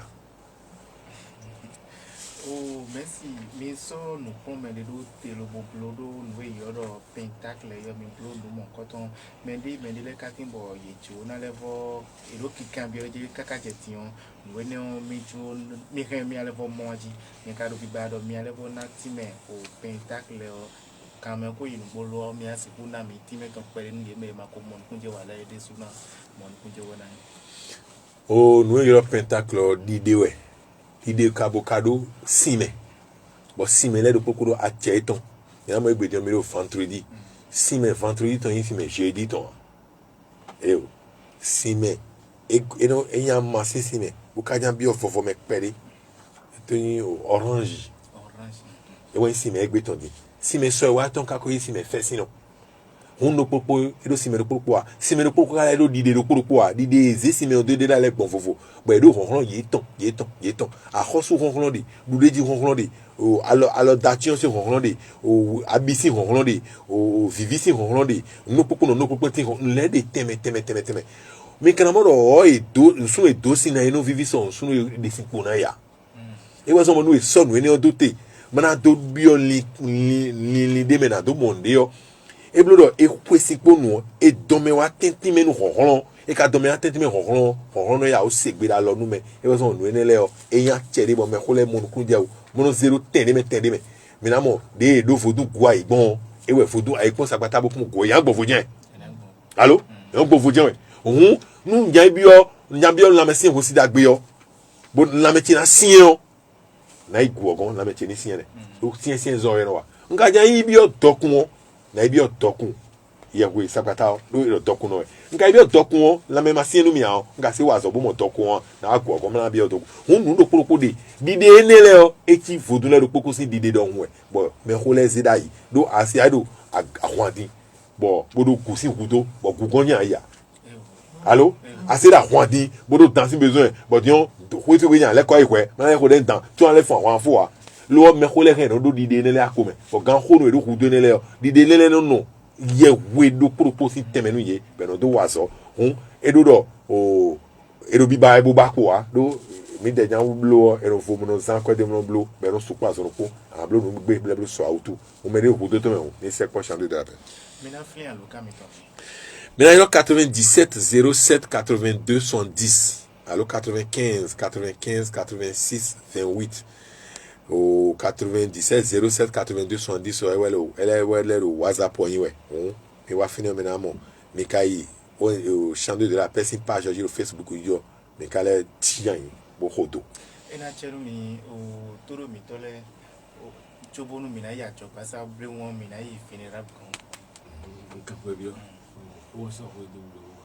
Oh, merci. Mais ça, nous prenons des doutes, le boblodo, nous voyons pentacle, nous blodo, mon coton, mais des catin boy, on a les voix, et l'autre qui cambie, des cacajetions, nous voyons mijo, mi à l'évo moji, mais car le bibado, mi à l'évo natime, au pentacle, quand même, quoi, il nous bolo, mi à ce qu'on a mis, time, ton père, mais ma commune, qu'on dit, voilà, et des souvenirs, mon qu'on dit, o no e pentacle d'idée ouais idée kado sime bo sime le do kokoro a cheton ya mo egbe de mi o vendredi sime vendredi ton sime jeudi ton e o sime e no enya ma sime o ka jan bi o fofo me pere to yin orange e won sime egbe ton di sime so wa ton ka ko sime fe sino no popo edo sime no popo ka edo dide no popo a dide ze sime o de la le gbon fofo bo edo honhon ye ton a khosu honhon de dudeji honhon de o alo dation se honhon de o abisi honhon de o vivisi honhon de no popo ti le de teme me kana mo o edo so edo si na eno vivi so de sipo na ya e wa so mo no e so no eni o dote mana do bio li de me na do monde yo e blodo e kwesi ponu e dome wa tenti menu honhon e ka dome wa tenti menu honhon no ya o segbe da lo nu me e wo so nu enele o e yan chere bo me kole mo nu kunje o mo no 0 10 me mi na mo de do fodu gwa igbon e we fodu aipon sagbata bo kun go yan gbo fojen allo yan gbo fojen we ohun nu njan bi o la mesin ho si da gbe yo bo la me ti na sin o na igu ogon la me ti ni sin re o sin zo re wa nga jan yi bi o dokun o na ibi otokun yewe sagbata lo dokun no nga ibi otokun o la me ma sienu mi a nga se wa zo bo mo dokun o na agu ogo ma bi otokun hun nu do poropo de dide enele o eti vodun le do poko si dide do hun e bo me ho le zida yi do asi ado ahwandi bo bodo kusi hudo bo gugonya ya allo asi da ahwandi bodo dancing besoin bo dion ho ti we yan le ko ikwe ma le ko den dan tu an le fun àwọn afo wa lo me khole hen do dide nele akome for gan khonu edo hudo nele o dide nele no ye we do propose temenu ye be no do waso edo do o edo bi ba ba ko wa do mi de jan blo edo fo mo no san ko de mo blo be no supa so ko a blo no gbe blo so auto o me de hudo to me o ni se ko chande de appel mina fli an loka mi to mina 97 07 82 110 allo 95 86 28 au 97 07 82 70 elle est le WhatsApp on ywe et wa phénoménalement mais kai au champ de la personne page sur Facebook yo mais kale tian bo hodo ena cheru mi o toro mi tole o chobonu mi na ya choka sa bre won mi na yi funeral kan ka pe bio o so ho do